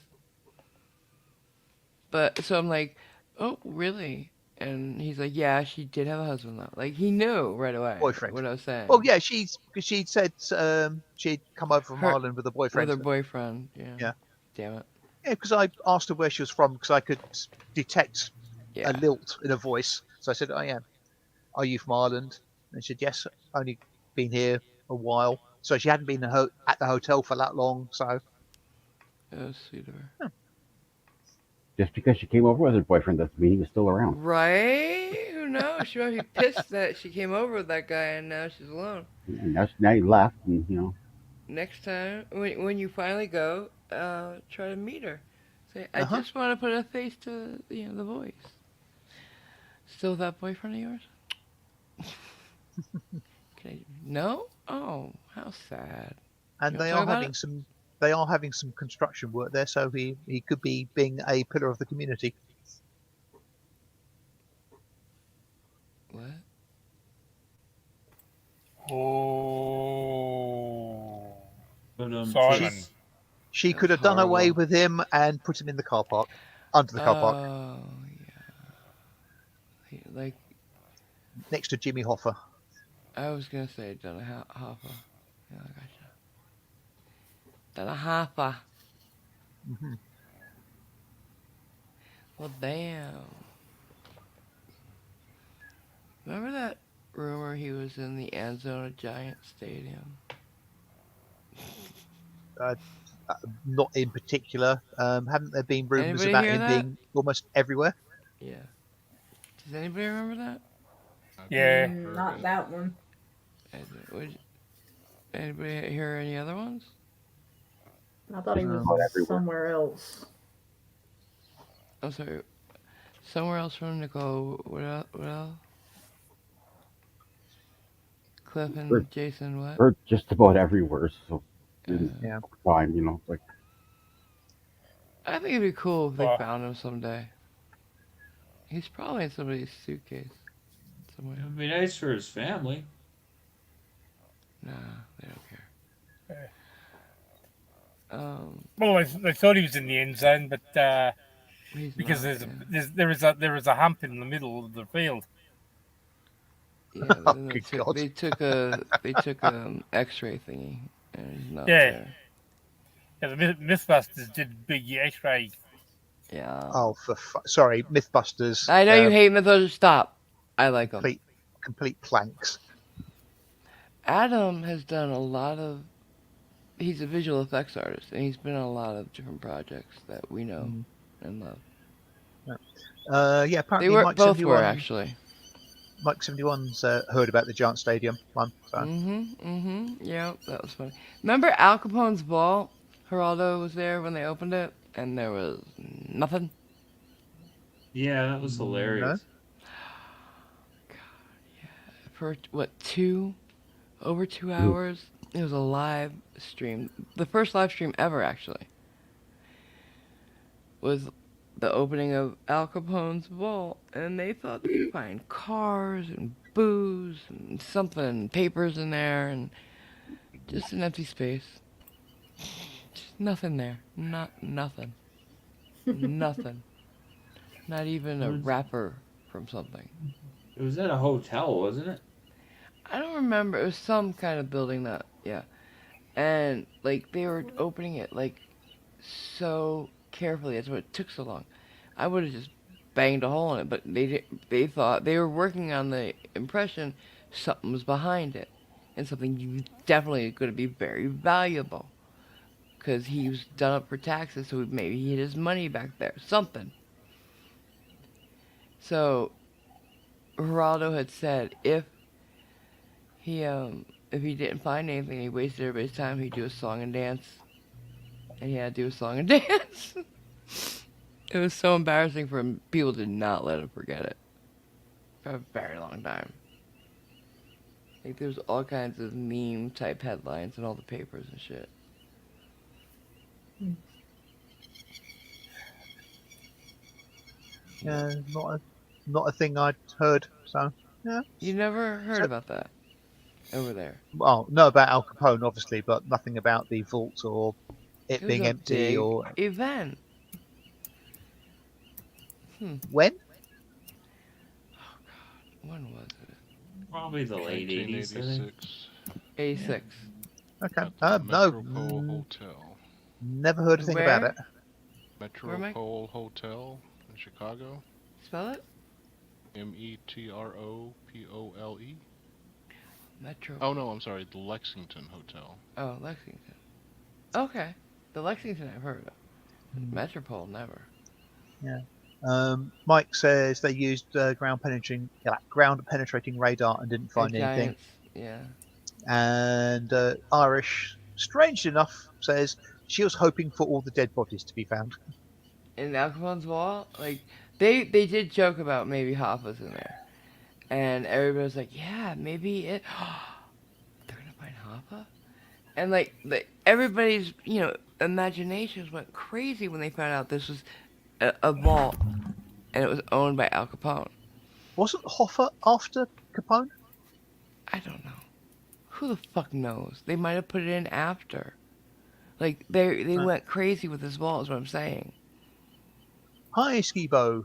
But so I'm like, oh, really? And he's like, yeah, she did have a husband though. Like he knew right away Boyfriend. what I was Well, saying. yeah, because she'd said she'd come over from Her Ireland with a with boyfriend. her boyfriend. Yeah. Yeah, Damn it. yeah, because I asked her where she was from because I could detect a Yeah. lilt in her voice. So I said, "I am. Are you from Ireland?" And she said, "Yes, only been here a while." So she hadn't been at the hotel for that long. So It was sweet of her. yeah. Just because she came over with her boyfriend doesn't mean he was still around. Right? Who knows? She might be pissed that she came over with that guy and now she's alone. And now he left, and Next time, when you finally go, try to meet her. Say, I Uh-huh. just want to put a face to the voice. Still that boyfriend of yours? No? Oh, how sad. And You want to talk about it? they are having some construction work there, so he could be being a pillar of the community. What? Oh, But Simon. She That could was have done away horrible. with him and put him in the car park, under the car park, Oh, yeah. Like, next to Jimmy Hoffa. I was going to say Donna Hoffa. Yeah, I gotcha. Donna Hoffa. Hmm. Well, damn. Remember that rumor he was in the end zone at Giant Stadium? Not in particular. Haven't there been rumours Anybody about hear him that? being almost everywhere? Yeah. Does anybody remember that? I Yeah. heard Not it. that one. Anybody hear any other ones? I thought he was About Um, everywhere. somewhere else. I'm sorry. Somewhere else from Nicole. What else? What else? Cliff Heard, and Jason. What? heard just about everywhere. So in Uh, yeah. time, you know, it's like I think it'd be cool if they Well, found him someday. He's probably in somebody's suitcase It somewhere. would be nice for his family. Nah, they don't care. well, they thought he was in the end zone, but He's because not. there was a hump in the middle of the field. Yeah, but Oh, then good God. they took a X-ray thingy, and he's not Yeah, there. yeah. The MythBusters did a big X-ray. Yeah. Oh, sorry, MythBusters. I know you hate Mythos. Stop. I like them. Complete planks. Adam has done a lot of. He's a visual effects artist, and he's been on a lot of different projects that we know Mm. and love. Yeah, They apparently were Mike both 71. were actually. Mike 71's heard about the Giant Stadium one. So. Yeah, that was funny. Remember Al Capone's ball? Geraldo was there when they opened it, and there was nothing. Yeah, that was No. hilarious. For what, over 2 hours? It was a live stream. The first live stream ever, actually, was the opening of Al Capone's vault, and they thought they could find cars and booze and something, papers in there, and just an empty space. Just nothing there. Nothing. Nothing. Not even a wrapper from something. It was at a hotel, wasn't it? I don't remember. It was some kind of building that, yeah. And, like, they were opening it, like, so carefully. That's why it took so long. I would have just banged a hole in it, but they thought they were working on the impression something was behind it. And something you definitely going to be very valuable. Because he was done up for taxes, so maybe he had his money back there. Something. So, Geraldo had said if he didn't find anything, he wasted everybody's time, he'd do a song and dance. And he had to do a song and dance. It was so embarrassing for him. People did not let him forget it. For a very long time. Like, there's all kinds of meme-type headlines in all the papers and shit. Yeah, not a thing I'd heard. So yeah. You never heard So- about that over there. Well, know about Al Capone, obviously, but nothing about the vault or it It was being a empty big or event. when. When was it? Probably the late 80s, I think. 1986 86. Okay. at the No. Metropole Hotel. Never heard a thing Where? about it. am I? Metropole Hotel in Chicago. Spell it? Metropole. Metro. Oh no, I'm sorry, the Lexington Hotel. Oh, Lexington. Okay. The Lexington I've heard of. Metropole, never. Mike says they used ground penetrating radar and didn't find Big anything. Giants. Yeah. And Irish, strange enough, says she was hoping for all the dead bodies to be found. In Al Capone's wall, like, they did joke about maybe Hoffa's in there. And everybody was like, yeah, maybe it. They're gonna find Hoffa? And, like, everybody's, imaginations went crazy when they found out this was a vault. And it was owned by Al Capone. Wasn't Hoffa after Capone? I don't know. Who the fuck knows? They might have put it in after. Like, they went crazy with this vault, is what I'm saying. Hi, Skibo.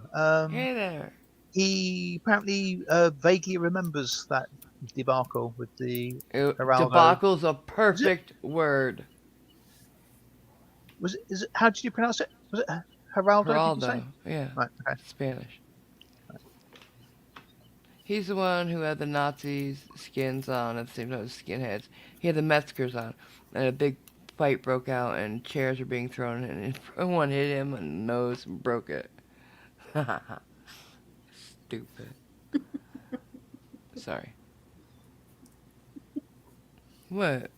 Hey there. He apparently vaguely remembers that debacle with the Geraldo. Debacle's a perfect word. Is it? How did you pronounce it? Was it Geraldo, did you say? Geraldo, yeah, Right. Okay. Spanish. He's the one who had the Nazis skins on at the same time as skinheads. He had the Metzgers on, and a big fight broke out, and chairs were being thrown, and one hit him in the nose and broke it. Stupid. Sorry. What?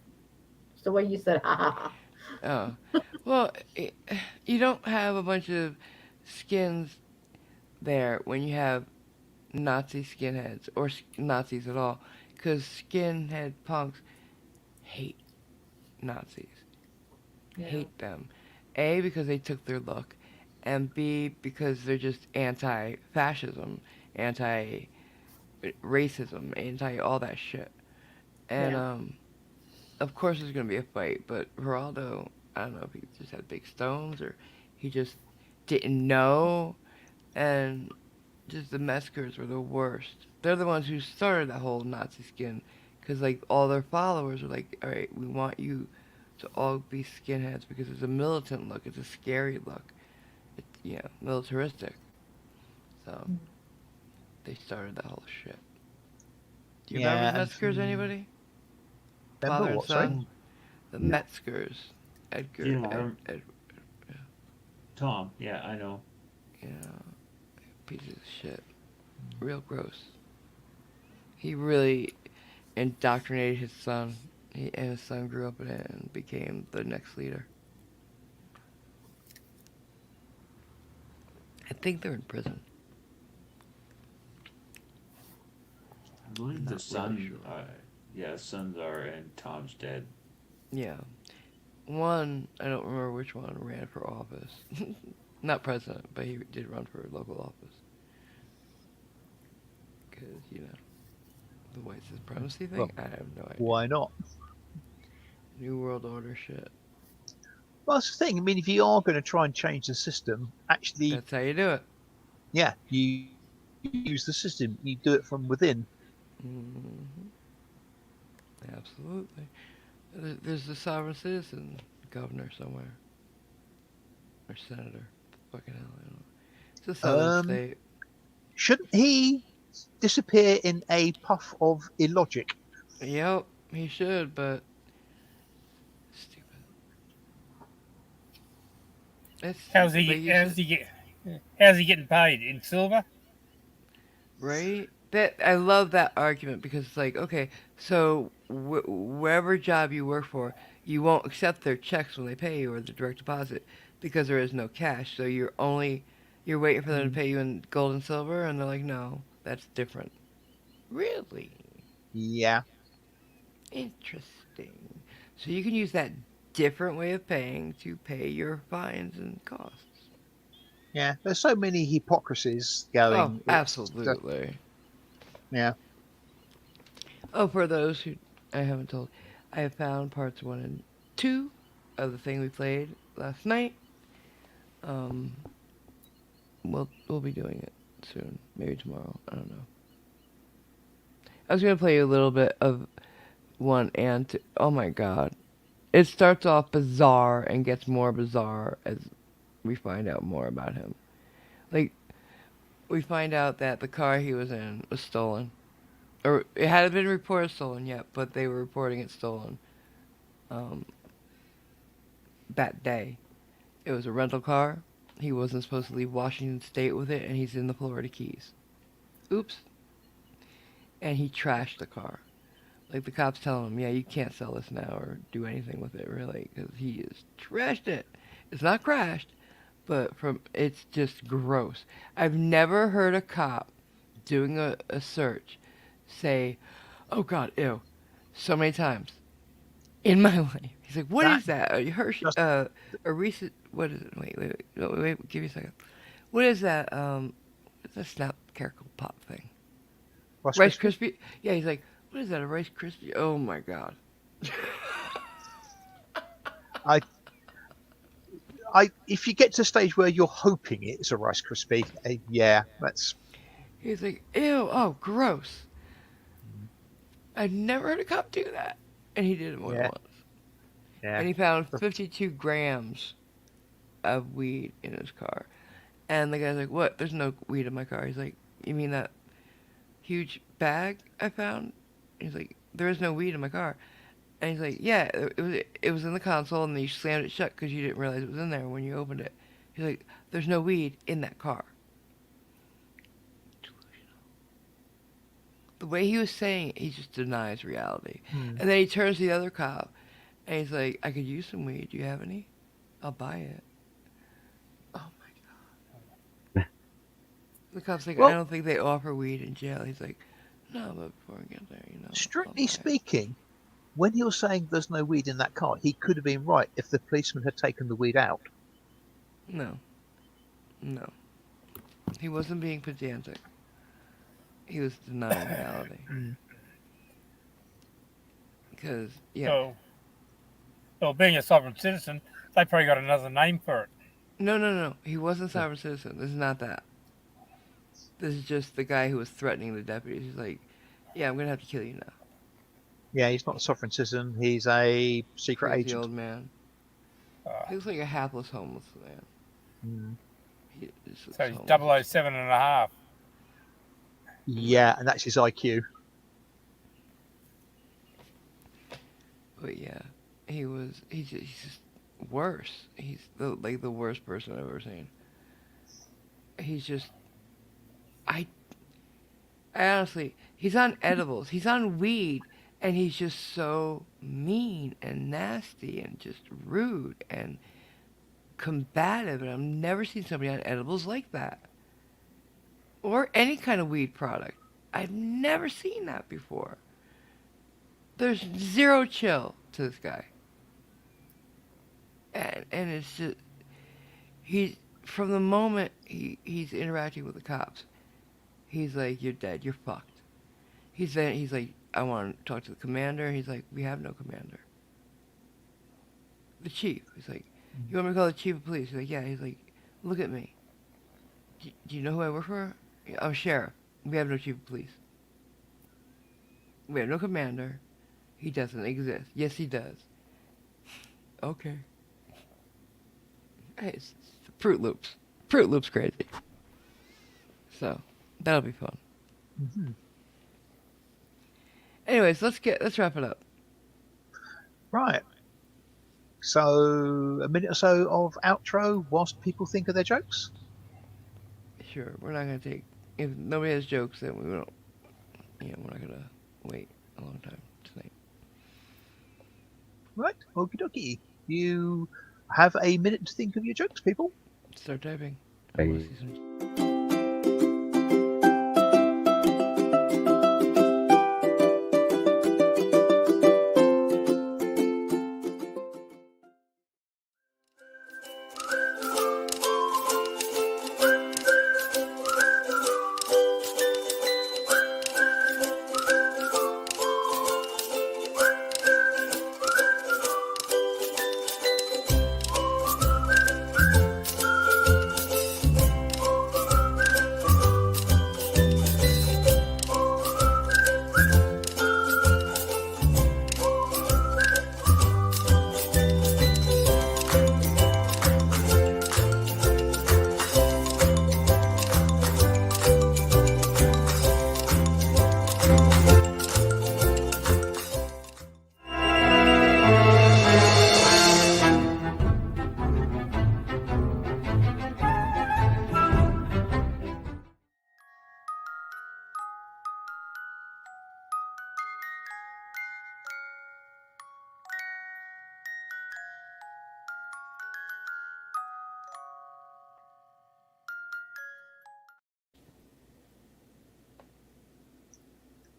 It's the way you said ha ha ha. Oh. Well, you don't have a bunch of skins there when you have Nazi skinheads or Nazis at all, because skinhead punks hate Nazis, Yeah. hate them. A, because they took their look, and B, because they're just anti-fascism, anti-racism, anti all that shit. And Yeah. of course there's gonna be a fight, but Geraldo, I don't know if he just had big stones or he just didn't know, and just the Meskers were the worst. They're the ones who started that whole Nazi skin, because like all their followers were like, all right, we want you to all be skinheads because it's a militant look, it's a scary look, it's militaristic. So they started that whole shit. Do you remember Yeah. the And Meskers? Anybody? remember Father and what? Sorry. son. The Metzgers. Edgar. Yeah, Ed, Tom. Yeah, I know. you know, pieces of shit. Real gross. He really indoctrinated his son. And his son grew up in it and became the next leader. I think they're in prison. I believe Not the really son. sure. Yeah, sons are, and Tom's dead. Yeah. One, I don't remember which one, ran for office. Not president, but he did run for local office. Because, the white supremacy thing? Well, I have no idea. why not? New World Order shit. Well, that's the thing. I mean, if you are going to try and change the system, actually, That's how you do it. yeah, you use the system. You do it from within. Hmm. Absolutely. There's the sovereign citizen governor somewhere. Or senator. Fucking hell, I don't know. It's a southern Um, state. shouldn't he disappear in a puff of illogic? Yep, he should, but stupid. It's How's stupid. Like he? you should, How's he getting paid in silver? right? That I love that argument because it's like, okay, so wherever job you work for, you won't accept their checks when they pay you or the direct deposit because there is no cash. So you're waiting for them to Mm, pay you in gold and silver, and they're like, no, that's different. Really yeah, interesting. So you can use that different way of paying to pay your fines and costs. yeah. There's so many hypocrisies Oh, going. It's absolutely. yeah. Oh, for those who I haven't told, I have found parts 1 and 2 of the thing we played last night. Um, we'll be doing it soon, maybe tomorrow. I don't know. I was gonna play you a little bit of 1 and 2. Oh my god, it starts off bizarre and gets more bizarre as we find out more about him. Like we find out that the car he was in was stolen, or it hadn't been reported stolen yet, but they were reporting it stolen. Um, that day. It was a rental car. He wasn't supposed to leave Washington State with it, and he's in the Florida Keys. Oops. And he trashed the car. Like the cops telling him, yeah, you can't sell this now or do anything with it, really, because he has trashed it. It's not crashed, but it's just gross. I've never heard a cop doing a search say, oh God, ew, so many times in my life. He's like, what That is that? A Hershey, just a recent, what is it? Wait, give me a second. What is that? It's a snap, crackle, pop thing. Rice Rice Krispie? Yeah, he's like, what is that? A Rice Krispie? Oh my God. I, if you get to a stage where you're hoping it's a Rice Krispie, yeah, that's He's like, ew, oh, gross. I've never heard a cop do that. And he did it more than yeah, once. yeah. And he found 52 grams of weed in his car. And the guy's like, "What? There's no weed in my car." He's like, "You mean that huge bag I found?" He's like, "There is no weed in my car." And he's like, "Yeah, it was in the console, and then you slammed it shut because you didn't realize it was in there when you opened it." He's like, "There's no weed in that car." The way he was saying it, he just denies reality. And then he turns to the other cop, and he's like, "I could use some weed. Do you have any? I'll buy it." Oh my god. The cop's like, Well- "I don't think they offer weed in jail." He's like, "No, but before we get there, I'll Strictly buy it." speaking, when he was saying there's no weed in that car, he could have been right if the policeman had taken the weed out. No. No. He wasn't being pedantic. He was denying reality. Because, yeah. So being a sovereign citizen, they probably got another name for it. No. He wasn't a sovereign citizen. This is not that. This is just the guy who was threatening the deputies. He's like, "Yeah, I'm going to have to kill you now." Yeah, he's not a sovereign citizen. He's a secret Crazy agent. old man. He looks like a hapless homeless man. He just looks So he's homeless. 007 and a half. Yeah, and that's his IQ. But yeah, he's just worse. He's the worst person I've ever seen. He's just, I honestly, he's on edibles, he's on weed, and he's just so mean and nasty and just rude and combative. And I've never seen somebody on edibles like that. Or any kind of weed product. I've never seen that before. There's zero chill to this guy. And it's just, he's, from the moment he's interacting with the cops, he's like, "You're dead, you're fucked." He's like, "I want to talk to the commander." He's like, "We have no commander." The chief, he's like, "You want me to call the chief of police?" He's like, "Yeah." He's like, "Look at me. Do you know who I work for?" "I'm sheriff. We have no chief of police. We have no commander. He doesn't exist." "Yes, he does." "Okay." Hey, it's Fruit Loops. Fruit Loops crazy. So, that'll be fun. Anyways, let's wrap it up. Right. So, a minute or so of outro whilst people think of their jokes. Sure, we're not gonna take, if nobody has jokes, then we don't. Yeah, we're not gonna wait a long time tonight. Right. Okie dokie. You have a minute to think of your jokes, people. Start typing. Hey. I wanna see some-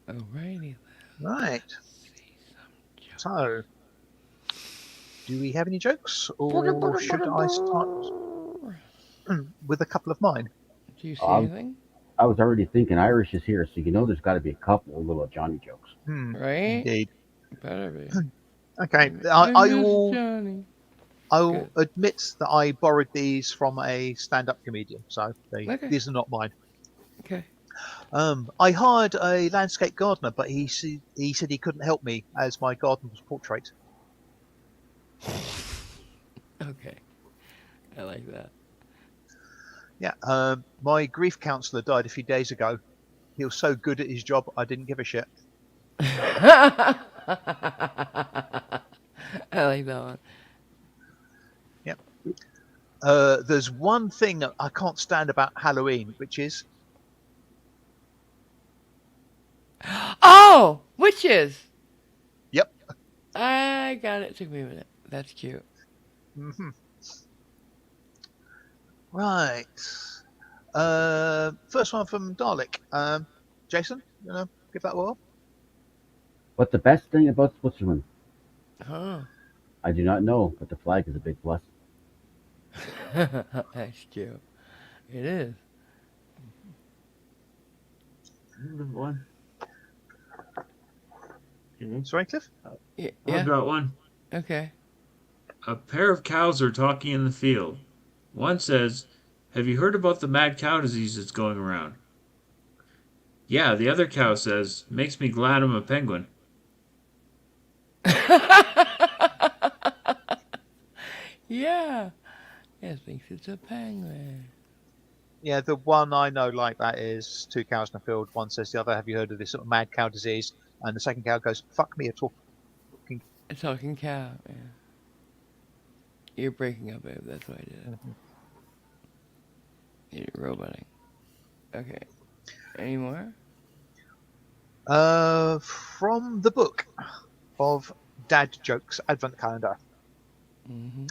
Alrighty. Right. See some jokes. So, do we have any jokes, or should I start with a couple of mine? Do you see Um, anything? I was already thinking Irish is here, so you know there's got to be a couple of little Johnny jokes. Right? Indeed. Better be. Okay. Miss Johnny. I will Good. admit that I borrowed these from a stand-up comedian, so Okay. these are not mine. Okay. I hired a landscape gardener, but he said he couldn't help me as my garden was portrait. Okay. I like that. Yeah. My grief counsellor died a few days ago. He was so good at his job, I didn't give a shit. I like that one. Yeah. There's one thing I can't stand about Halloween, which is Oh, witches. yep. I got it. Took me a minute. That's cute. Hmm. Right. First one from Dalek. Jason, you know, give that a whirl. What's the best thing about Switzerland? Huh. I do not know, but the flag is a big plus. That's cute. It is. One. Okay. Sorry, Cliff. Yeah. I've got one. Okay. A pair of cows are talking in the field. One says, "Have you heard about the mad cow disease that's going around?" Yeah, the other cow says, "Makes me glad I'm a penguin." Yeah. It thinks it's a penguin. Yeah, the one I know like that is two cows in a field. One says the other, "Have you heard of this sort of mad cow disease?" And the second cow goes, "Fuck me, a talking." A talking cow. Yeah. You're breaking up, babe. That's why I did it. Mhm. You're roboting. Okay. Any more? From the book of Dad Jokes Advent Calendar. Mm-hmm.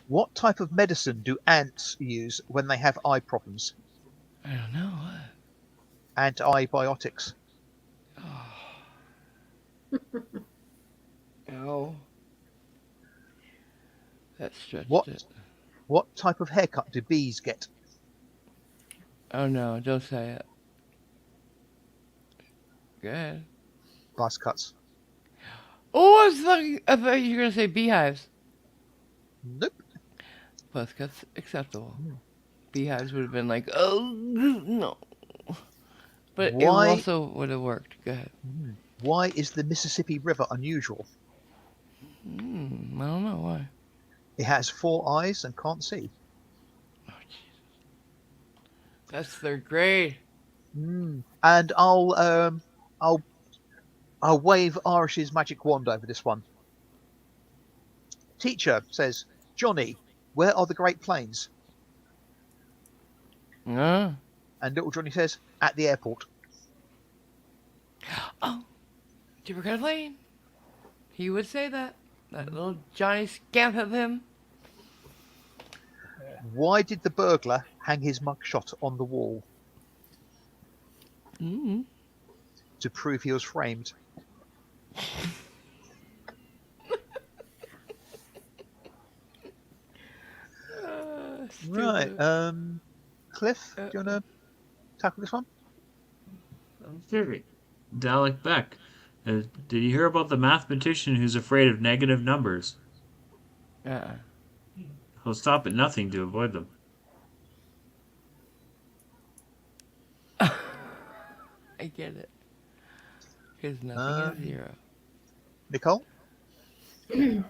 What type of medicine do ants use when they have eye problems? I don't know what. Antibiotics. Oh, that stretched What it. what type of haircut do bees get? Oh no, don't say it. Good. Buzz cuts. Oh, I thought you were gonna say beehives. Nope. Buzz cuts acceptable. Hmm. Beehives would have been like, oh no. But it Why? also would have worked. Go ahead. Why is the Mississippi River unusual? I don't know why. It has 4 eyes and can't see. Oh, Jesus. That's third grade. And I'll wave Irish's magic wand over this one. Teacher says, "Johnny, where are the Great Plains?" Uh. And little Johnny says, "At the airport." Oh, did you ever get a plane? He would say that. That little Johnny scamp of him. Why did the burglar hang his mugshot on the wall? Mm-hmm. To prove he was framed. Right. Stupid. Cliff, do you want to tackle this one? Theory. Dalek Beck. Did you hear about the mathematician who's afraid of negative numbers? Uh-uh. He'll stop at nothing to avoid them. I get it. Because nothing is zero. Nicole? From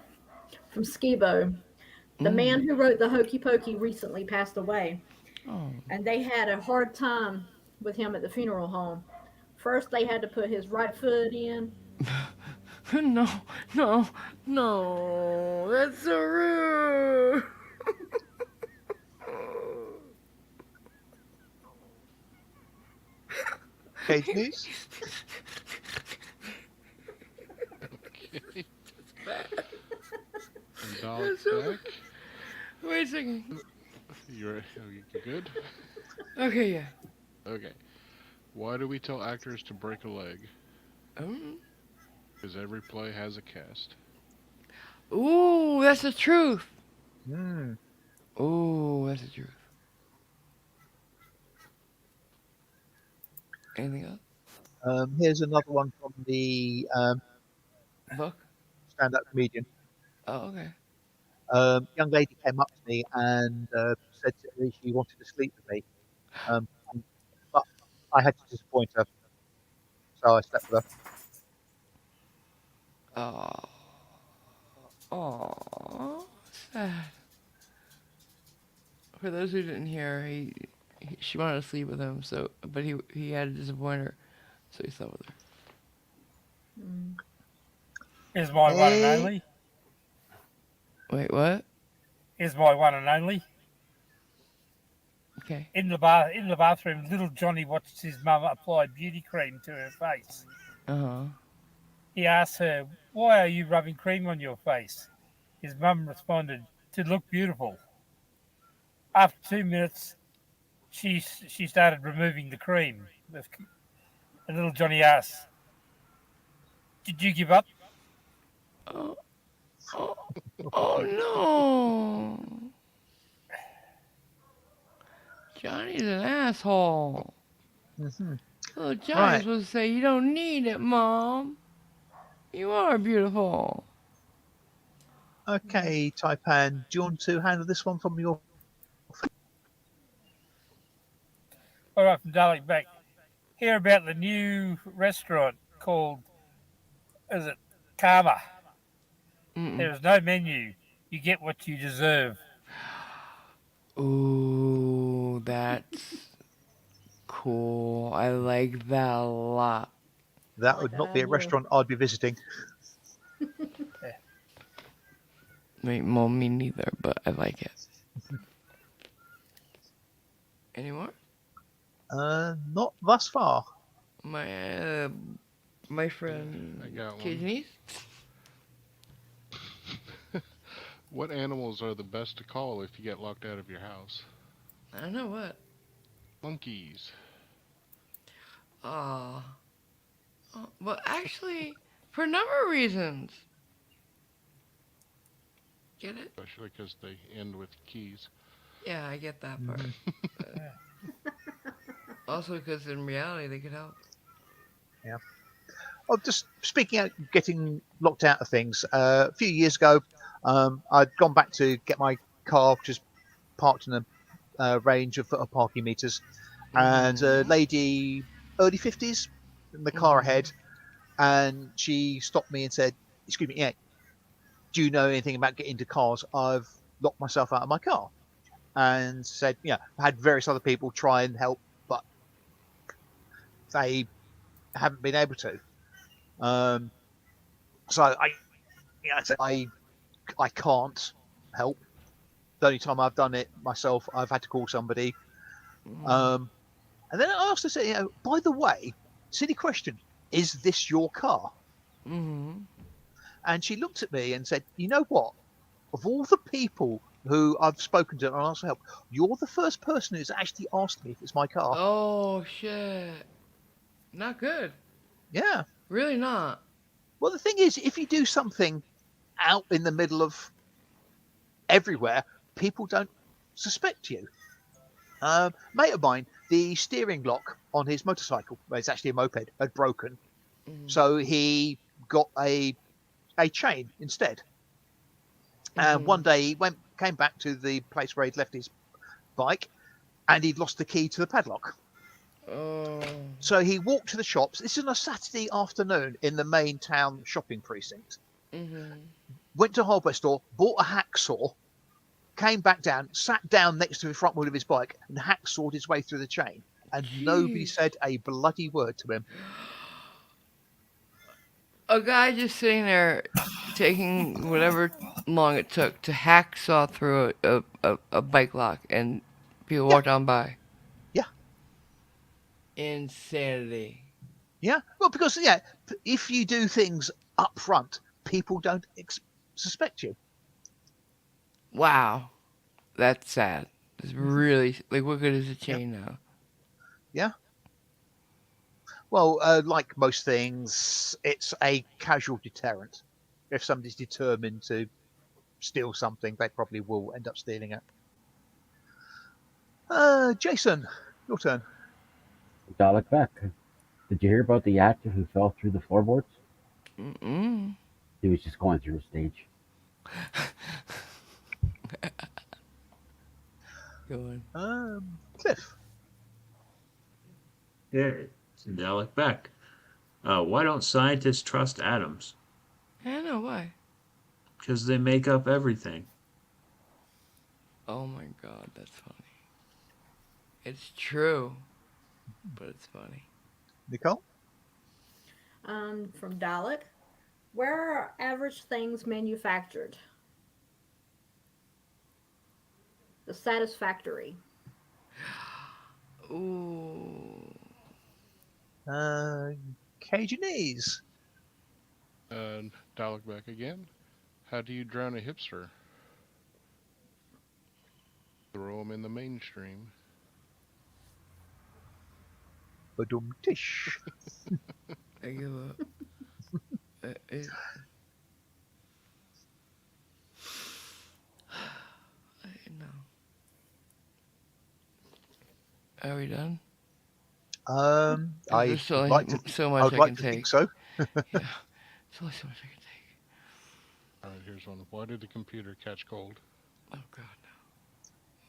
Skibo. The man who wrote the Hokey Pokey recently passed away, Oh. and they had a hard time with him at the funeral home. First, they had to put his right foot in. No, no, no. That's so rude. Cage News? Okay. Bad. And Dalek So- back. Wait a second. You good? Okay, yeah. Okay. Why do we tell actors to break a leg? Um, Because every play has a cast. Ooh, that's the truth. Hmm. Ooh, that's the truth. Anything else? Here's another one from the Book? stand-up comedian. Oh, okay. Young lady came up to me and said to me she wanted to sleep with me. But I had to disappoint her, so I slept with her. Oh. Oh. Sad. For those who didn't hear, she wanted to sleep with him, but he had to disappoint her, so he slept with her. Mm. Is my one and Hey, only. Wait, what? Is my one and only. Okay. In the bathroom, little Johnny watched his mum apply beauty cream to her face. Uh-huh. He asked her, "Why are you rubbing cream on your face?" His mum responded, "To look beautiful." After 2 minutes, she started removing the cream. And little Johnny asked, "Did you give up?" Oh, oh, oh no! Johnny's an asshole. hmm Little Johnny's right. supposed to say, "You don't need it, Mom. You are beautiful." Okay, Taipan, do you want to handle this one from your? All right, from Dalek back. Hear about the new restaurant called, is it Karma? Mm-mm. There is no menu. You get what you deserve. Ooh, that's cool. I like that a lot. I That like would that not be a ad lib. restaurant I'd be visiting. Yeah. Well, me neither, but I like it. Any more? Not thus far. My my I friend got one. Kidneys. What animals are the best to call if you get locked out of your house? I don't know what. Monkeys. Ah, well, actually, for a number of reasons. Get it? Especially because they end with keys. Yeah, I get that part. Mhm. Also, because in reality, they could help. Yeah. Oh, just speaking out, getting locked out of things. A few years ago, I'd gone back to get my car just parked in a range of parking meters, and a Mm-hmm. lady, early 50s, in the car Mm-hmm. ahead, and she stopped me and said, "Excuse me, yeah, do you know anything about getting into cars? I've locked myself out of my car." And said, "Yeah, I had various other people try and help, but they haven't been able to." Um, so I said, I can't help. The only time I've done it myself, I've had to call somebody. Mm-hmm. Um, and then I asked her, said, by the way, silly question, is this your car? Mm-hmm. And she looked at me and said, "You know what? Of all the people who I've spoken to and asked for help, you're the first person who's actually asked me if it's my car." Oh shit! Not good. Yeah. Really not. Well, the thing is, if you do something out in the middle of everywhere, people don't suspect you. Mate of mine, the steering lock on his motorcycle, well, it's actually a moped, had broken. Mm-hmm. So he got a chain instead. And Mm-hmm. one day he came back to the place where he'd left his bike, and he'd lost the key to the padlock. Oh. So he walked to the shops. This is on a Saturday afternoon in the main town shopping precinct. Mm-hmm. Went to a hardware store, bought a hacksaw, came back down, sat down next to the front wheel of his bike, and hacksawed his way through the chain. And nobody Jeez. said a bloody word to him. A guy just sitting there taking whatever long it took to hacksaw through a bike lock and people Yeah, walked on by. yeah, Insanity. yeah. Well, because yeah, if you do things up front, people don't suspect you. Wow. That's sad. It's really, like, what good is a Yeah, chain now? yeah. Well, like most things, it's a casual deterrent. If somebody's determined to steal something, they probably will end up stealing it. Jason, your turn. Dalek back. Did you hear about the actor who fell through the floorboards? Mm-mm. He was just going through a stage. Go on. Cliff. Yeah, it's Dalek back. Why don't scientists trust atoms? I don't know why. Because they make up everything. Oh my God, that's funny. It's true, but it's funny. Nicole? From Dalek. Where are average things manufactured? The satisfactory. Ooh. Cajuanese. Dalek back again. How do you drown a hipster? Throw him in the mainstream. Badum-tish. I give up. It, no. Are we done? I There's so, would like to. so I much would I like can to take. think so. Yeah. There's only so much I can take. Alright, here's one. Why did the computer catch cold? Oh, God,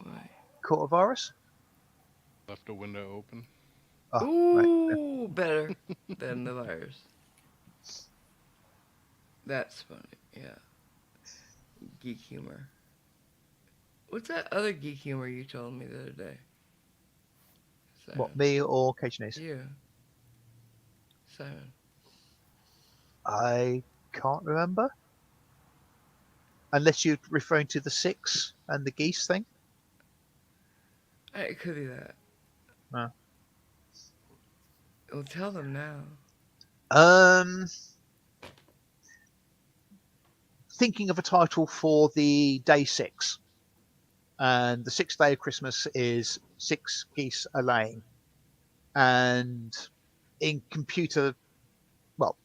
no. Why? Coronavirus. Left a window open. Oh, right. Ooh, better than the virus. That's funny. Yeah. Geek humor. What's that other geek humor you told me the other day? What, me or Cajuanese? You. Simon. I can't remember. Unless you're referring to the 6 and the geese thing. It could be that. No. Well, tell them now. Thinking of a title for the day 6. And the 6th day of Christmas is 6 geese a laying. And in computer, well,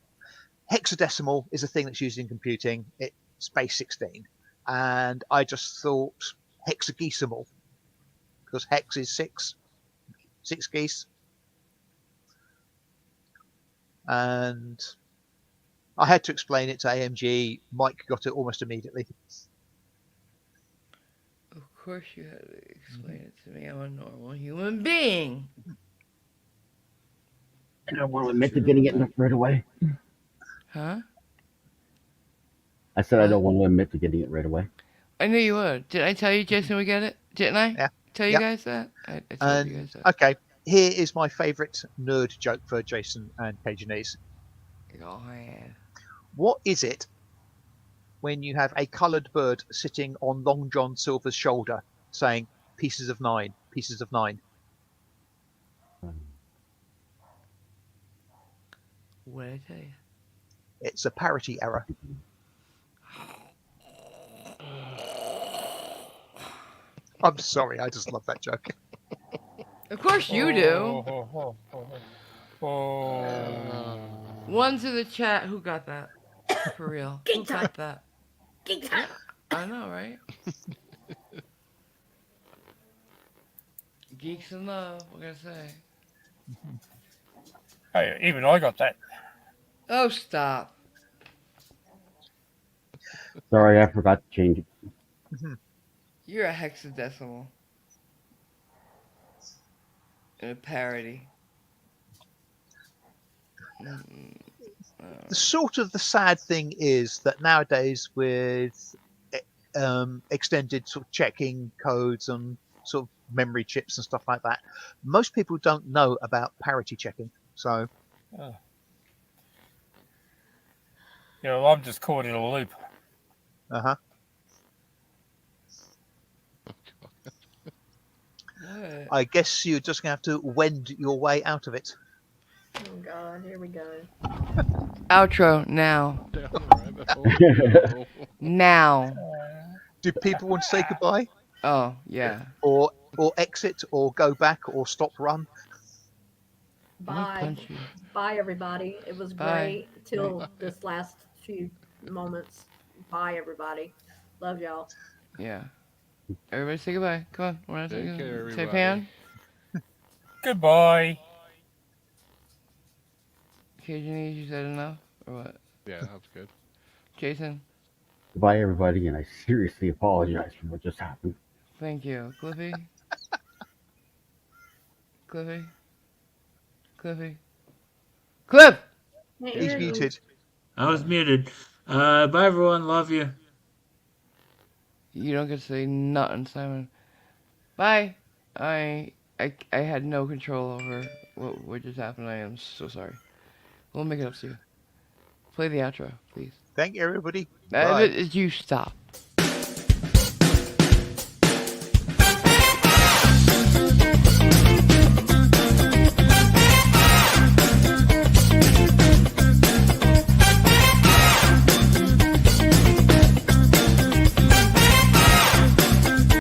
hexadecimal is a thing that's used in computing. It's base 16. And I just thought hexagesimal, because hex is 6 geese. And I had to explain it to AMG. Mike got it almost immediately. Of course you had to explain it to me. I'm a normal human being. I don't want to admit to getting it right away. Huh? I said I What? don't want to admit to getting it right away. I knew you would. Did I tell you Jason would get it? Didn't I? Yeah. Tell you Yep. guys that? I told you guys And that. okay, here is my favourite nerd joke for Jason and Cajuanese. Oh, yeah. What is it when you have a coloured bird sitting on Long John Silver's shoulder saying "pieces of 9, pieces of 9"? What did I tell you? It's a parity error. I'm sorry, I just love that joke. Of course you do. Oh. One to the chat. Who got that? For real. Who Geek time. got that? Geek time. I know, right? Geeks in love. What can I say? Hey, even I got that. Oh, stop. Sorry, I forgot to change it. You're a hexadecimal. And a parody. The sort of the sad thing is that nowadays with extended sort of checking codes and sort of memory chips and stuff like that, most people don't know about parity checking. So I'm just caught in a loop. What? I guess you're just gonna have to wend your way out of it. Oh God, here we go. Outro now. Down the rabbit hole. Now. Do people want to say goodbye, Oh, yeah. or exit, or go back, or stop run? I'm gonna Bye. punch you. Bye, everybody. It was Bye. great till this last few moments. Bye, everybody. Love y'all. Yeah. Everybody say goodbye. Come on. We're not Take saying care, Say everybody. Pan. Goodbye. Cajuanese, you said enough? Or what? Yeah, that's good. Jason, Goodbye, everybody, and I seriously apologize for what just happened. thank you. Cliffy? Cliffy? Cliffy? Cliff! He's Hey, muted. I was muted. Bye everyone. Love you. You don't get to say nothing, Simon. Bye. I had no control over what just happened. I am so sorry. We'll make it up to you. Play the outro, please. Thank you, everybody. Bye. You stop.